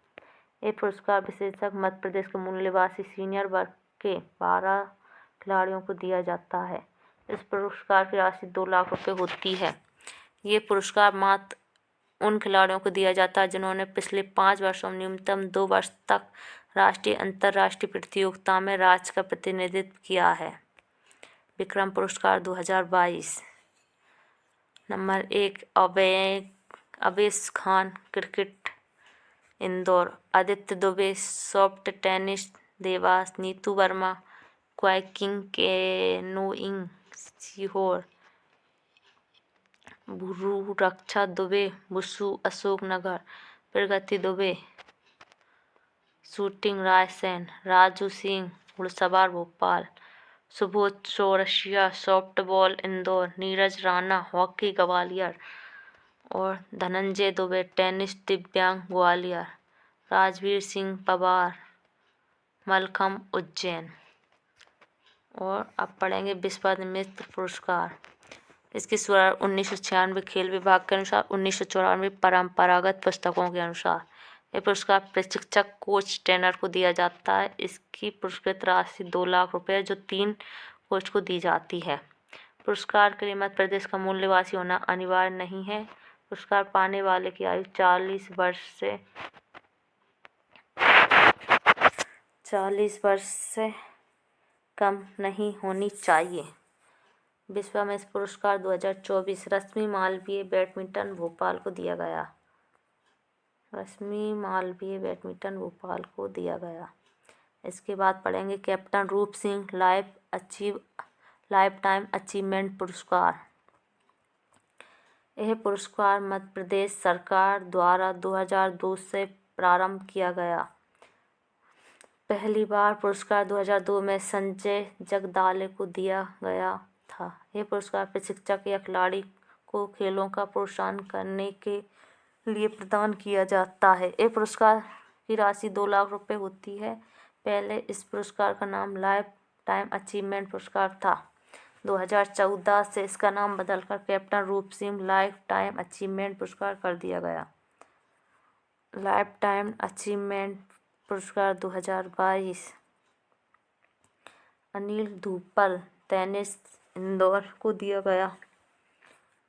ये पुरस्कार विशेषज्ञ मध्य प्रदेश के मूल निवासी सीनियर वर्ग के 12 खिलाड़ियों को दिया जाता है। इस पुरस्कार की राशि 2 लाख रुपए होती है। ये पुरस्कार मात्र उन खिलाड़ियों को दिया जाता है जिन्होंने पिछले 5 वर्षों में न्यूनतम 2 वर्ष तक राष्ट्रीय अंतर्राष्ट्रीय प्रतियोगिता में राज्य का प्रतिनिधित्व किया है। विक्रम पुरस्कार 2022। Number 1 Avesh Khan cricket Indore, Aditya Dubey soft tennis Dewas, Neetu Verma kayaking canoeing Sehore, भुरू रक्षा दुबे बुसू अशोकनगर, प्रगति दुबे शूटिंग रायसेन, राजू सिंह घुड़सवार भोपाल, सुबोध चौरसिया सॉफ्टबॉल इंदौर, नीरज राणा हॉकी ग्वालियर और धनंजय दुबे टेनिस दिव्यांग ग्वालियर, राजवीर सिंह पवार मलखम्ब उज्जैन। और अब पढ़ेंगे विश्वामित्र पुरस्कार। इसकी शुरुआत 1996 खेल विभाग के अनुसार, 1994 परंपरागत पुस्तकों के अनुसार। ये पुरस्कार प्रशिक्षक कोच ट्रेनर को दिया जाता है। इसकी पुरस्कृत राशि 2 लाख रुपए जो 3 कोच को दी जाती है। पुरस्कार के लिए मध्य प्रदेश का मूल निवासी होना अनिवार्य नहीं है। पुरस्कार पाने वाले की आयु 40 वर्ष से कम नहीं होनी चाहिए। विश्वामित्र पुरस्कार 2024 रश्मि मालवीय बैडमिंटन भोपाल को दिया गया। रश्मि मालवीय बैडमिंटन भोपाल को दिया गया। इसके बाद पढ़ेंगे कैप्टन रूप सिंह लाइफ टाइम अचीवमेंट पुरस्कार। यह पुरस्कार मध्य प्रदेश सरकार द्वारा 2002 से प्रारंभ किया गया। पहली बार पुरस्कार 2002 में संजय जगदाले को दिया गया था। यह पुरस्कार प्रशिक्षक या खिलाड़ी को खेलों का प्रोत्साहन करने के लिए प्रदान किया जाता है। यह पुरस्कार की राशि 2 लाख रुपए होती है। पहले इस पुरस्कार का नाम लाइफ टाइम अचीवमेंट पुरस्कार था। 2014 से इसका नाम बदलकर कैप्टन रूप सिंह लाइफ टाइम अचीवमेंट पुरस्कार कर दिया गया। लाइफ टाइम अचीवमेंट पुरस्कार 2022 अनिल धूपल टेनिस इंदौर को दिया गया।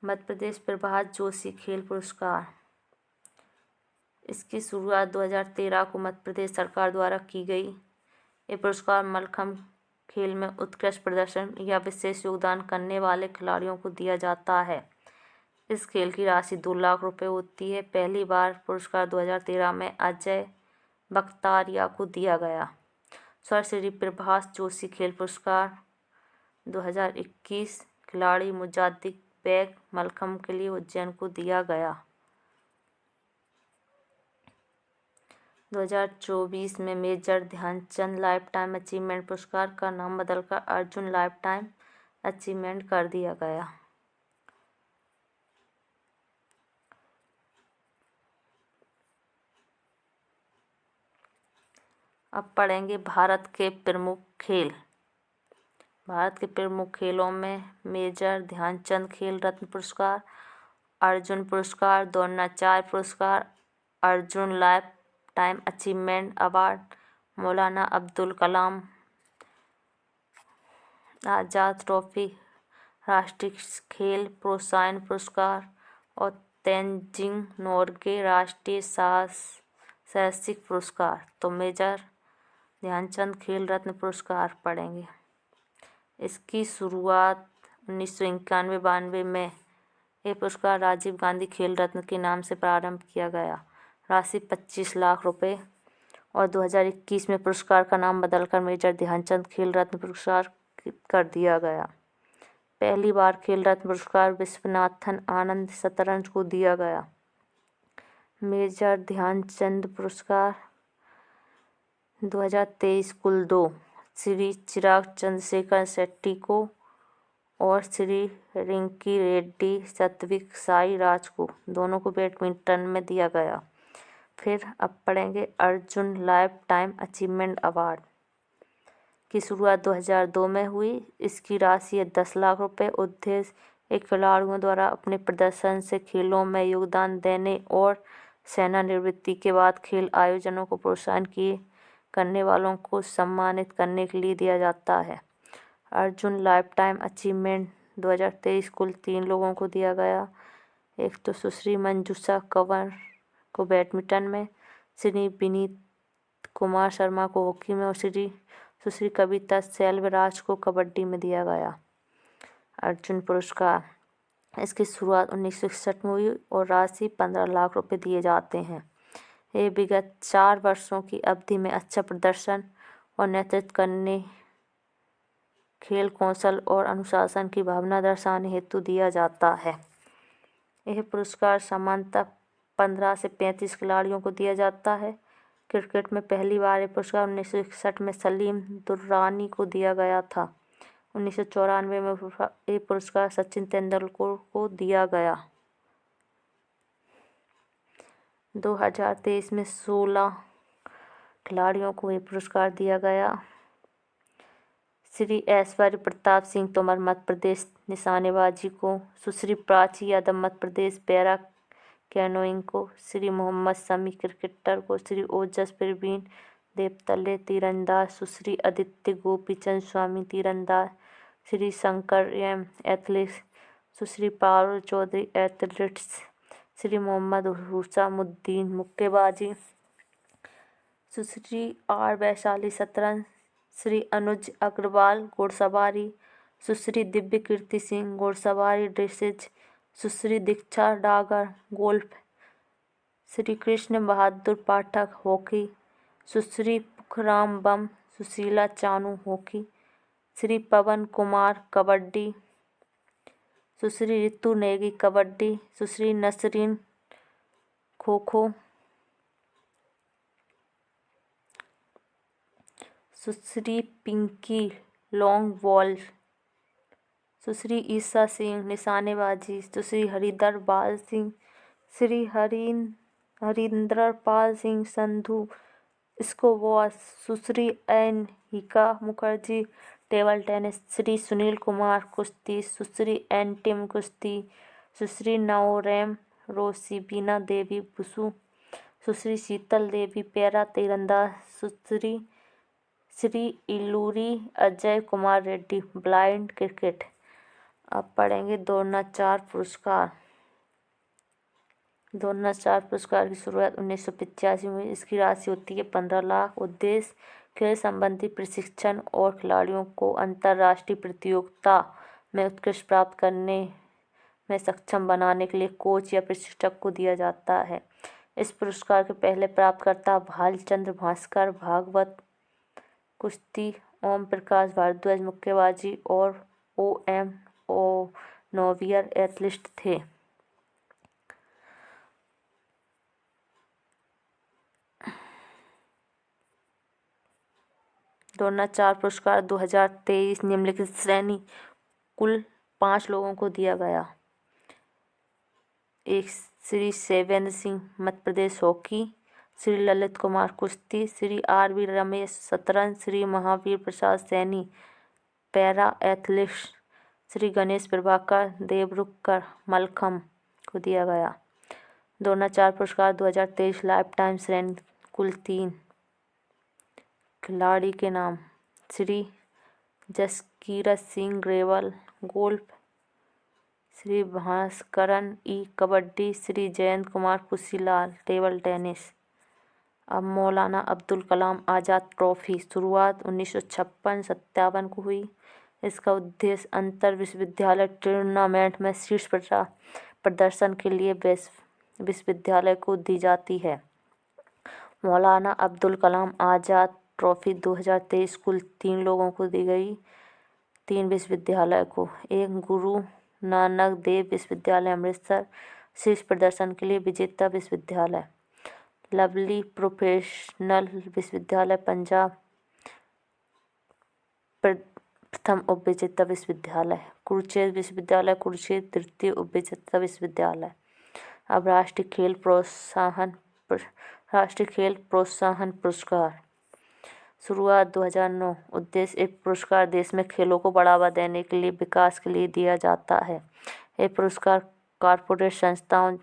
मध्य प्रदेश प्रभात जोशी खेल पुरस्कार। इसकी शुरुआत 2013 को मध्य प्रदेश सरकार द्वारा की गई। ये पुरस्कार मलखम्ब खेल में उत्कृष्ट प्रदर्शन या विशेष योगदान करने वाले खिलाड़ियों को दिया जाता है। इस खेल की राशि 2 लाख रुपए होती है। पहली बार पुरस्कार 2013 में अजय बख्तारिया को दिया गया। स्वर्गश्री प्रभाष जोशी खेल पुरस्कार 2021 खिलाड़ी मुजाद्दिक बैग मलखम्ब के लिए उज्जैन को दिया गया। 2024 में major Dhyan Chand lifetime achievement पुरस्कार का नाम बदलकर अर्जुन लाइफ टाइम अचीवमेंट कर दिया गया। अब पढ़ेंगे भारत के प्रमुख खेल। भारत के प्रमुख खेलों में मेजर ध्यानचंद खेल रत्न पुरस्कार, अर्जुन पुरस्कार, द्रोणाचार्य पुरस्कार, Arjun life time achievement award, मौलाना अब्दुल कलाम आज़ाद ट्रॉफी, राष्ट्रीय खेल प्रोत्साहन पुरस्कार और तेनजिंग नोर्गे राष्ट्रीय साहसिक पुरस्कार। तो मेजर ध्यानचंद खेल रत्न पुरस्कार पढ़ेंगे। इसकी शुरुआत 1991-92 में ये पुरस्कार राजीव गांधी खेल रत्न के नाम से प्रारंभ किया गया। राशि 25 लाख रुपए और 2021 में पुरस्कार का नाम बदलकर मेजर ध्यानचंद खेल रत्न पुरस्कार कर दिया गया। पहली बार खेल रत्न पुरस्कार विश्वनाथन आनंद शतरंज को दिया गया। मेजर ध्यानचंद पुरस्कार 2023 कुल 2 श्री चिराग चंद्रशेखर शेट्टी को और श्री रिंकी रेड्डी सत्विक साई राज को, दोनों को बैडमिंटन में दिया गया। फिर अब पढ़ेंगे Arjun life time achievement award की शुरुआत 2002 में हुई। इसकी राशि है 10 लाख रुपए। उद्देश्य एक खिलाड़ियों द्वारा अपने प्रदर्शन से खेलों में योगदान देने और सेवानिवृत्ति के बाद खेल आयोजनों को प्रोत्साहन करने वालों को सम्मानित करने के लिए दिया जाता है। अर्जुन लाइफ टाइम अचीवमेंट 2023 कुल 3 लोगों को दिया गया। एक तो सुश्री मंजूषा कंवर को बैडमिंटन में, श्री विनीत कुमार शर्मा को हॉकी में और सुश्री कविता सेल्वराज को कबड्डी में दिया गया। अर्जुन पुरस्कार इसकी शुरुआत 1961 में हुई और राशि 15 लाख रुपए दिए जाते हैं। ये विगत 4 वर्षों की अवधि में अच्छा प्रदर्शन और नेतृत्व करने, खेल कौशल और अनुशासन की भावना दर्शाने हेतु दिया जाता है। यह पुरस्कार सामान्यतः 15 से 35 खिलाड़ियों को दिया जाता है। क्रिकेट में पहली बार ये पुरस्कार 1961 में सलीम दुर्रानी को दिया गया था। 1994 में ये पुरस्कार सचिन तेंदुलकर को दिया गया। 2023 में 16 खिलाड़ियों को ये पुरस्कार दिया गया। श्री ऐश्वर्य प्रताप सिंह तोमर मध्य प्रदेश निशानेबाजी को, सुश्री प्राची यादव मध्य प्रदेश पैरा कैनोइंग को, श्री मोहम्मद शमी क्रिकेटर को, श्री ओजस प्रवीण देवतले तीरंदाज, सुश्री अदित्य गोपीचंद स्वामी तीरंदाज, श्री शंकर एम एथलेटिक्स, सुश्री पारुल चौधरी एथलेटिक्स, श्री मोहम्मद हुसामुद्दीन मुक्केबाजी, सुश्री आर वैशाली शतरंज, श्री अनुज अग्रवाल घोड़सवारी, सुश्री दिव्य कीर्ति सिंह घोड़सवारी ड्रेसेज, सुश्री दीक्षा डागर गोल्फ, श्री कृष्ण बहादुर पाठक हॉकी, सुश्री पुखराम बम सुशीला चानू हॉकी, श्री पवन कुमार कबड्डी, सुश्री ऋतु नेगी कबड्डी, सुश्री नसरीन खो खो, सुश्री पिंकी लॉन्ग बॉल, सुश्री ईसा सिंह निशानेबाजी, सुश्री हरिधर बाल सिंह, श्री हरिंदर पाल सिंह संधू स्क्वॉश, सुश्री एन हिका मुखर्जी टेबल टेनिस, श्री सुनील कुमार कुश्ती, सुश्री एन टिम कुश्ती, सुश्री नवोरेम रोशी बीना देवी बुसु, सुश्री शीतल देवी पैरा तीरंदाज, सुश्री श्री इलूरी अजय कुमार रेड्डी ब्लाइंड क्रिकेट। अब पढ़ेंगे द्रोणाचार्य पुरस्कार। द्रोणाचार्य पुरस्कार की शुरुआत 1985 में। इसकी राशि होती है 15 लाख। उद्देश्य खेल संबंधी प्रशिक्षण और खिलाड़ियों को अंतर्राष्ट्रीय प्रतियोगिता में उत्कृष्ट प्राप्त करने में सक्षम बनाने के लिए कोच या प्रशिक्षक को दिया जाता है। इस पुरस्कार के पहले प्राप्तकर्ता भालचंद्र भास्कर भागवत कुश्ती, ओम प्रकाश भारद्वाज मुक्केबाजी और ओ नोवियर एथलीट थे। द्रोणाचार्य पुरस्कार 2023 निम्नलिखित श्रेणी कुल 5 लोगों को दिया गया। एक श्री सेवेंद्र सिंह मध्य प्रदेश हॉकी, श्री ललित कुमार कुश्ती, श्री R.V. रमेश शतरंज, श्री महावीर प्रसाद सैनी पैरा एथलीट्स, श्री गणेश प्रभाकर देवरुखकर मलखम को दिया गया। द्रोणाचार्य पुरस्कार 2023 लाइफ टाइम श्रेणी कुल 3 खिलाड़ी के नाम श्री जसकीरत सिंह ग्रेवल गोल्फ, श्री भास्करन ई कबड्डी, श्री जयंत कुमार कुशीलाल टेबल टेनिस। अब मौलाना अब्दुल कलाम आज़ाद ट्रॉफी शुरुआत 1956-57 को हुई। इसका उद्देश्य अंतर विश्वविद्यालय टूर्नामेंट में शीर्ष प्रदर्शन के लिए विश्वविद्यालय को दी जाती है। मौलाना अब्दुल कलाम आज़ाद ट्रॉफी 2023 कुल 3 लोगों को दी गई। 3 विश्वविद्यालय को, एक गुरु नानक देव विश्वविद्यालय अमृतसर शीर्ष प्रदर्शन के लिए विजेता विश्वविद्यालय, लवली प्रोफेशनल विश्वविद्यालय पंजाब प्रथम उपविजेता विश्वविद्यालय, कुरुक्षेत्र विश्वविद्यालय कुरुक्षेत्र तृतीय उपविजेता विश्वविद्यालय। अब राष्ट्रीय खेल प्रोत्साहन पुरस्कार शुरुआत 2009। उद्देश्य एक पुरस्कार देश में खेलों को बढ़ावा देने के लिए विकास के लिए दिया जाता है। ये पुरस्कार कॉर्पोरेट संस्थाओं,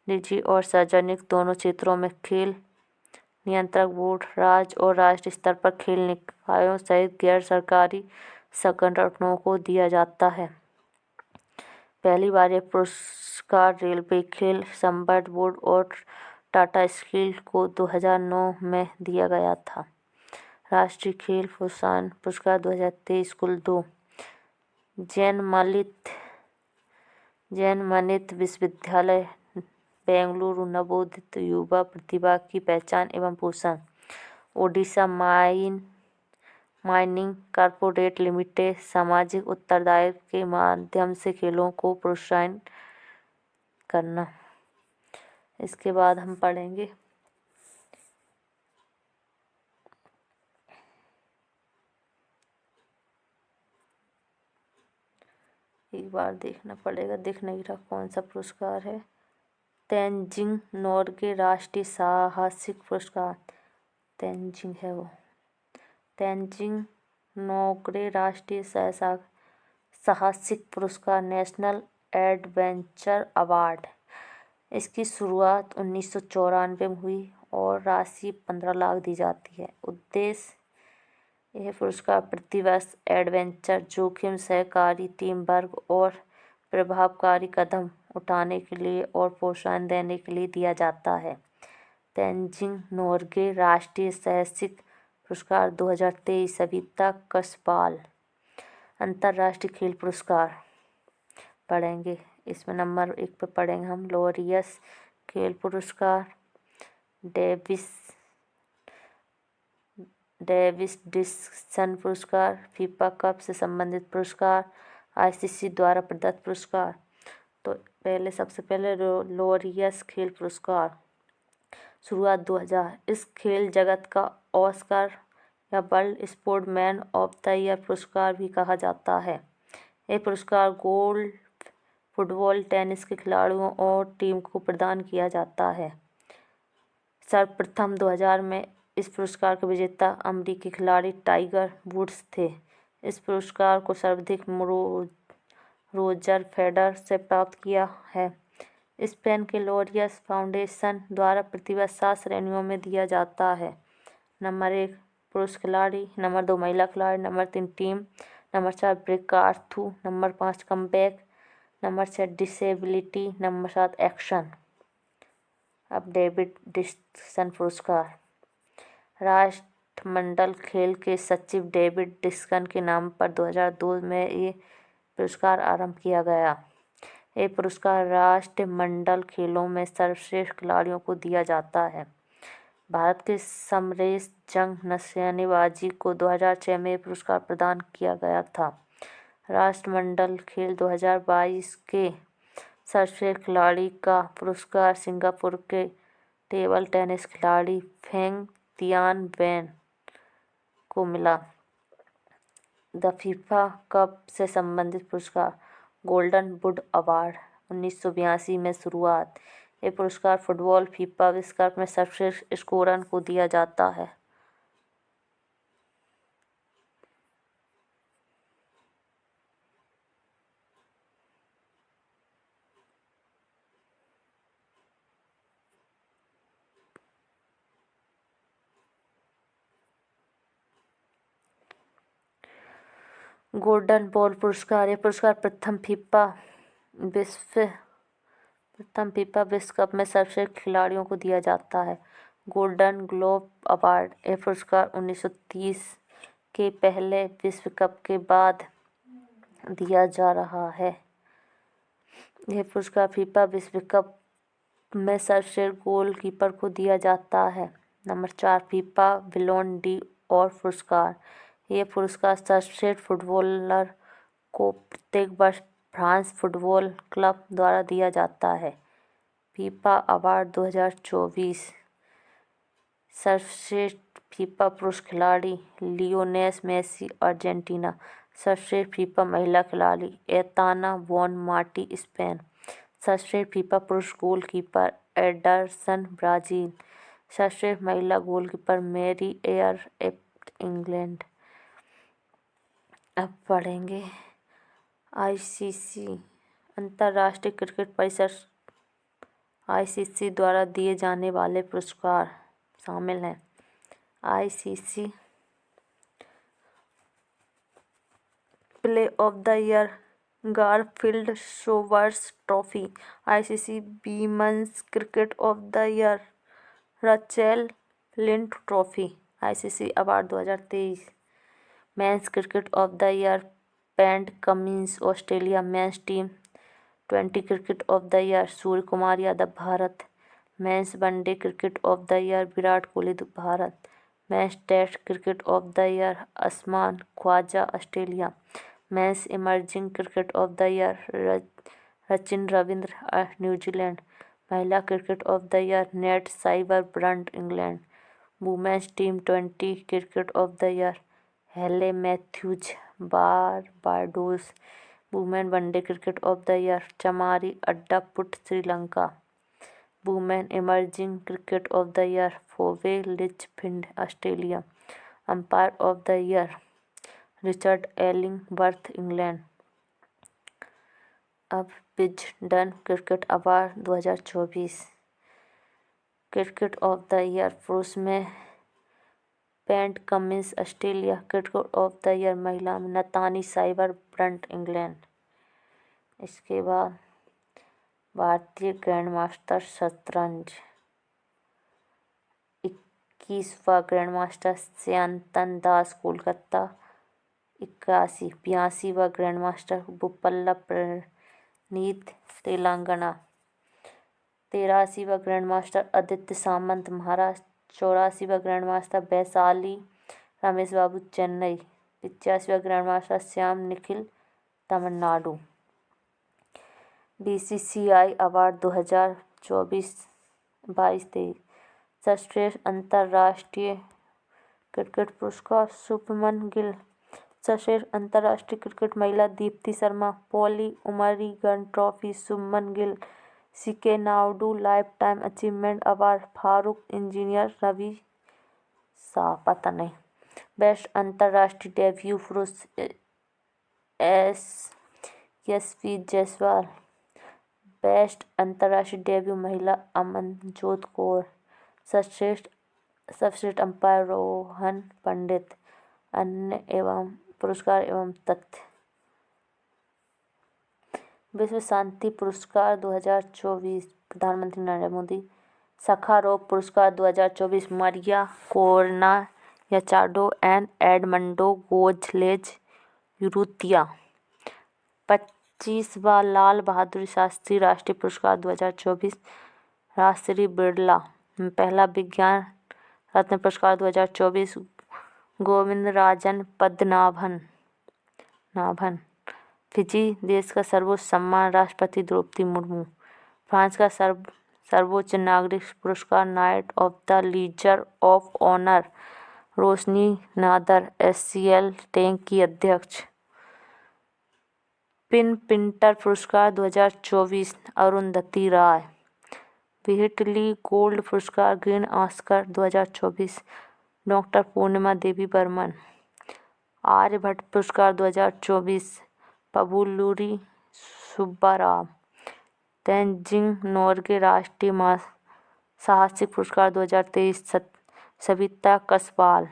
निजी और सार्वजनिक दोनों क्षेत्रों में खेल नियंत्रक बोर्ड, राज्य और राष्ट्रीय स्तर पर खेल निकायों सहित गैर सरकारी संगठनों को दिया जाता है। पहली बार ये पुरस्कार रेलवे खेल संवर्धन बोर्ड और टाटा स्टील को 2009 में दिया गया था। राष्ट्रीय खेल प्रोत्साहन पुरस्कार 2023 कुल 2 जैन मनित विश्वविद्यालय बेंगलुरु नवोदित युवा प्रतिभा की पहचान एवं पोषण, ओडिशा माइनिंग कॉर्पोरेट लिमिटेड सामाजिक उत्तरदायित्व के माध्यम से खेलों को प्रोत्साहित करना। इसके बाद हम पढ़ेंगे एक बार देखना पड़ेगा, दिख नहीं रहा कौन सा पुरस्कार है। तेनजिंग नोर्गे राष्ट्रीय साहसिक पुरस्कार, तेनजिंग है वो, तेनजिंग नोर्गे राष्ट्रीय साहसिक पुरस्कार नेशनल एडवेंचर अवार्ड। इसकी शुरुआत 1994 में हुई और राशि 15 लाख दी जाती है। उद्देश्य यह पुरस्कार प्रतिवर्ष एडवेंचर, जोखिम, सहकारी, टीम वर्क और प्रभावकारी कदम उठाने के लिए और प्रोत्साहन देने के लिए दिया जाता है। तेनजिंग नोर्गे राष्ट्रीय साहसिक पुरस्कार 2023 सविता कसपाल। अंतर्राष्ट्रीय खेल पुरस्कार पढ़ेंगे। इसमें नंबर 1 पर पढ़ेंगे हम लोरियस खेल पुरस्कार, डेविस डिस्कशन पुरस्कार, फीफा कप से संबंधित पुरस्कार, ICC द्वारा प्रदत्त पुरस्कार। तो सबसे पहले लोरियस खेल पुरस्कार शुरुआत 2000। इस खेल जगत का ऑस्कर या world sportsman of the year पुरस्कार भी कहा जाता है। ये पुरस्कार गोल्फ, फुटबॉल, टेनिस के खिलाड़ियों और टीम को प्रदान किया जाता है। सर्वप्रथम 2000 में इस पुरस्कार के विजेता अमेरिकी खिलाड़ी टाइगर वुड्स थे। इस पुरस्कार को सर्वाधिक रोजर फेडरर से प्राप्त किया है। स्पेन के लोरियस फाउंडेशन द्वारा प्रतिवर्ष 7 श्रेणियों में दिया जाता है। नंबर 1 पुरुष खिलाड़ी, नंबर 2 महिला खिलाड़ी, number 3 team, number 4 breakthrough, number 5 comeback, number 6 disability, number 7 action. अब डेविड डिस्कसन पुरस्कार राष्ट्रमंडल खेल के सचिव डेविड डिस्कसन के नाम पर 2002 में ये पुरस्कार आरंभ किया गया। ये पुरस्कार राष्ट्रमंडल खेलों में सर्वश्रेष्ठ खिलाड़ियों को दिया जाता है। भारत के समरेश जंग निशानेबाजी को 2006 में पुरस्कार प्रदान किया गया था। राष्ट्रमंडल खेल 2022 के सर्वश्रेष्ठ खिलाड़ी का पुरस्कार सिंगापुर के टेबल टेनिस खिलाड़ी फेंग तियानबेन को मिला। द फीफा कप से संबंधित पुरस्कार गोल्डन बुट अवार्ड 1982 में शुरुआत। ये पुरस्कार फुटबॉल फीफा विश्व कप में सर्वश्रेष्ठ स्कोरर को दिया जाता है। गोल्डन बॉल पुरस्कार। ये पुरस्कार प्रथम फीफा विश्व कप में सर्वश्रेष्ठ खिलाड़ियों को दिया जाता है। Golden globe award. ये पुरस्कार 1930 के पहले विश्व कप के बाद दिया जा रहा है। यह पुरस्कार फीफा विश्व कप में सर्वश्रेष्ठ गोलकीपर को दिया जाता है। नंबर 4 फीफा बिलोन डी और पुरस्कार। ये पुरस्कार सर्वश्रेष्ठ फुटबॉलर को प्रत्येक वर्ष फ्रांस फुटबॉल क्लब द्वारा दिया जाता है। FIFA award 2024। सर्वश्रेष्ठ फीफा पुरुष खिलाड़ी लियोनेल मेसी अर्जेंटीना। सर्वश्रेष्ठ फीफा महिला खिलाड़ी एताना बोनमाटी स्पेन। सर्वश्रेष्ठ फीफा पुरुष गोलकीपर एडरसन ब्राजील। सर्वश्रेष्ठ महिला गोलकीपर मैरी एयर इंग्लैंड। अब पढ़ेंगे आईसीसी अंतर्राष्ट्रीय क्रिकेट परिषद आईसीसी द्वारा दिए जाने वाले पुरस्कार शामिल हैं। ICC player of the year Garfield Sobers trophy. ICC women's cricket of the year Rachael Flint trophy. ICC award 2023। Men's cricket of the year Pat Cummins Australia men's team 20 cricket of the year Surya Kumar Yadav Bharat. Men's one day cricket of the year Virat Kohli Bharat. Men's test cricket of the year Usman Khawaja Australia. Men's emerging cricket of the year Sachin Ravindra New Zealand. महिला cricket of the year Nat Sciver Brunt England. Women's team 20 cricket of the year Hayley Matthews Barbados. Women one day cricket of the year Chamari Athapaththu Sri Lanka. Women emerging cricket of the year Phoebe Litchfield Australia. Umpire of the year Richard Illingworth England. अब Wisden cricket award 2024। Cricket of the year पुरुष में Pat Cummins Australia. Cricket of the year महिला में नतानी cyber Brunt England. इसके बाद भारतीय grand master शतरंज 21वां ग्रैंड मास्टर श्यानतन दास कोलकाता 82वां ग्रैंड मास्टर बुपल्ला प्रणीत तेलंगाना। 83वां ग्रैंड मास्टर आदित्य सामंत महाराष्ट्र। 84वां ग्रैंड मास्टर वैशाली रमेश बाबू चेन्नई। 85वां grand master Shyam Nikhil Tamil Nadu. BCCI award 2024-22-23। सर्वश्रेष्ठ अंतर्राष्ट्रीय क्रिकेट पुरस्कार शुभमन गिल। सर्वश्रेष्ठ अंतर्राष्ट्रीय क्रिकेट महिला Deepti Sharma. Polly Umrigar trophy Shubman Gill. CK Naidu lifetime achievement award Farokh Engineer Ravi Shah पता नहीं। बेस्ट अंतर्राष्ट्रीय डेब्यू पुरुष यशस्वी जायसवाल। बेस्ट अंतर्राष्ट्रीय डेब्यू महिला अमनजोत कौर। सर्वश्रेष्ठ अंपायर रोहन पंडित। अन्य एवं पुरस्कार एवं तथ्य। विश्व शांति पुरस्कार 2024 प्रधानमंत्री नरेंद्र मोदी। सखारोव पुरस्कार 2024 Maria Corina Machado and Edmundo Gonzalez Urrutia. 25वां लाल बहादुर शास्त्री राष्ट्रीय पुरस्कार 2024 राजश्री बिरला। पहला विज्ञान रत्न पुरस्कार 2024 गोविंद राजन पद्मनाभन। फिजी देश का सर्वोच्च सम्मान राष्ट्रपति द्रौपदी मुर्मू। फ्रांस का सर्वोच्च नागरिक पुरस्कार knight of the legion of honour Roshni Nadar HCL टैंक की अध्यक्ष। पिंटर पुरस्कार 2024 अरुंधति राय। व्हिटली गोल्ड पुरस्कार green Oscar 2024 doctor Purnima Devi Barman. Aryabhatta पुरस्कार 2024 पबुलूरी सुब्बाराव। तेंजिंग नोर्गे राष्ट्रीय साहसिक पुरस्कार 2023 सविता कसवाल।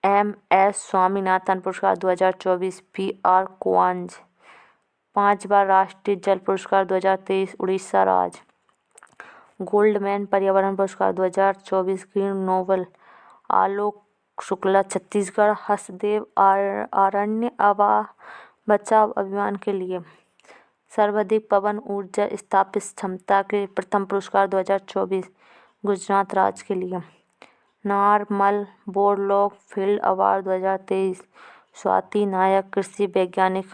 एम.एस. स्वामीनाथन पुरस्कार 2024 पी.आर. कोआंज। 5 बार राष्ट्रीय जल पुरस्कार 2023 उड़ीसा राज्य। गोल्डमैन पर्यावरण पुरस्कार 2024 ग्रीन नोबल आलोक शुक्ला छत्तीसगढ़ हसदेव अरण्य बचाव अभियान के लिए। सर्वाधिक पवन ऊर्जा स्थापित क्षमता के प्रथम पुरस्कार 2024 गुजरात राज्य के लिए। Norman Borlaug field award 2023 Swati Nayak कृषि वैज्ञानिक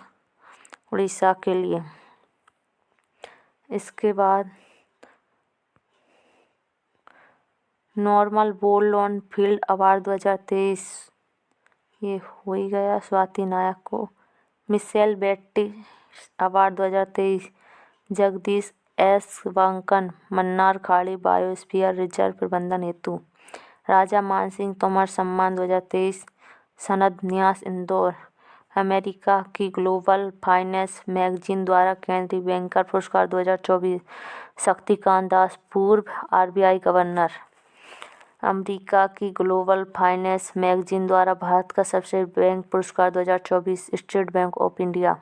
उड़ीसा के लिए। इसके बाद नॉर्मल बोरलॉग फील्ड अवार्ड 2023 ये हो ही गया स्वाति नायक को। Michel Batisse award 2023 Jagdish S वांकन मन्नार खाड़ी बायोस्फीयर रिजर्व प्रबंधन हेतु। राजा मानसिंह तोमर सम्मान 2023 सनद न्यास इंदौर। अमेरिका की ग्लोबल फाइनेंस मैगजीन द्वारा केंद्रीय बैंकर पुरस्कार 2024 शक्तिकांत दास पूर्व आरबीआई गवर्नर। अमेरिका की ग्लोबल फाइनेंस मैगजीन द्वारा भारत का सर्वश्रेष्ठ बैंक पुरस्कार 2024 स्टेट बैंक ऑफ इंडिया।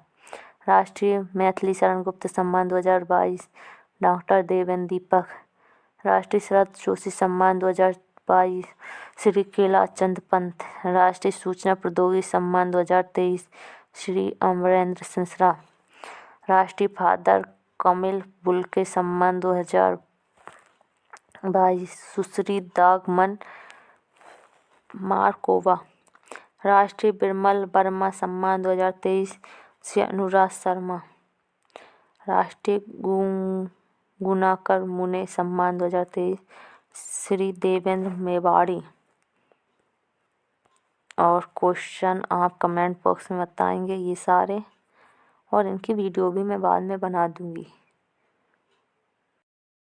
राष्ट्रीय मैथिली शरण गुप्त सम्मान 2022 डॉक्टर देवेंद्र दीपक। राष्ट्रीय शरद जोशी सम्मान 2022 श्री केला चंद पंत। राष्ट्रीय सूचना प्रौद्योगिकी सम्मान 2023 श्री अमरेंद्र सिंसरा। राष्ट्रीय फादर कमिल बुल्के सम्मान 2022 सुश्री दागमन मार्कोवा। राष्ट्रीय बिरमल वर्मा सम्मान 2023 श्री अनुराग शर्मा। राष्ट्रीय गुणाकर मुने सम्मान 2023 श्री देवेंद्र मेवाड़ी। और क्वेश्चन आप कमेंट बॉक्स में बताएंगे ये सारे, और इनकी वीडियो भी मैं बाद में बना दूंगी।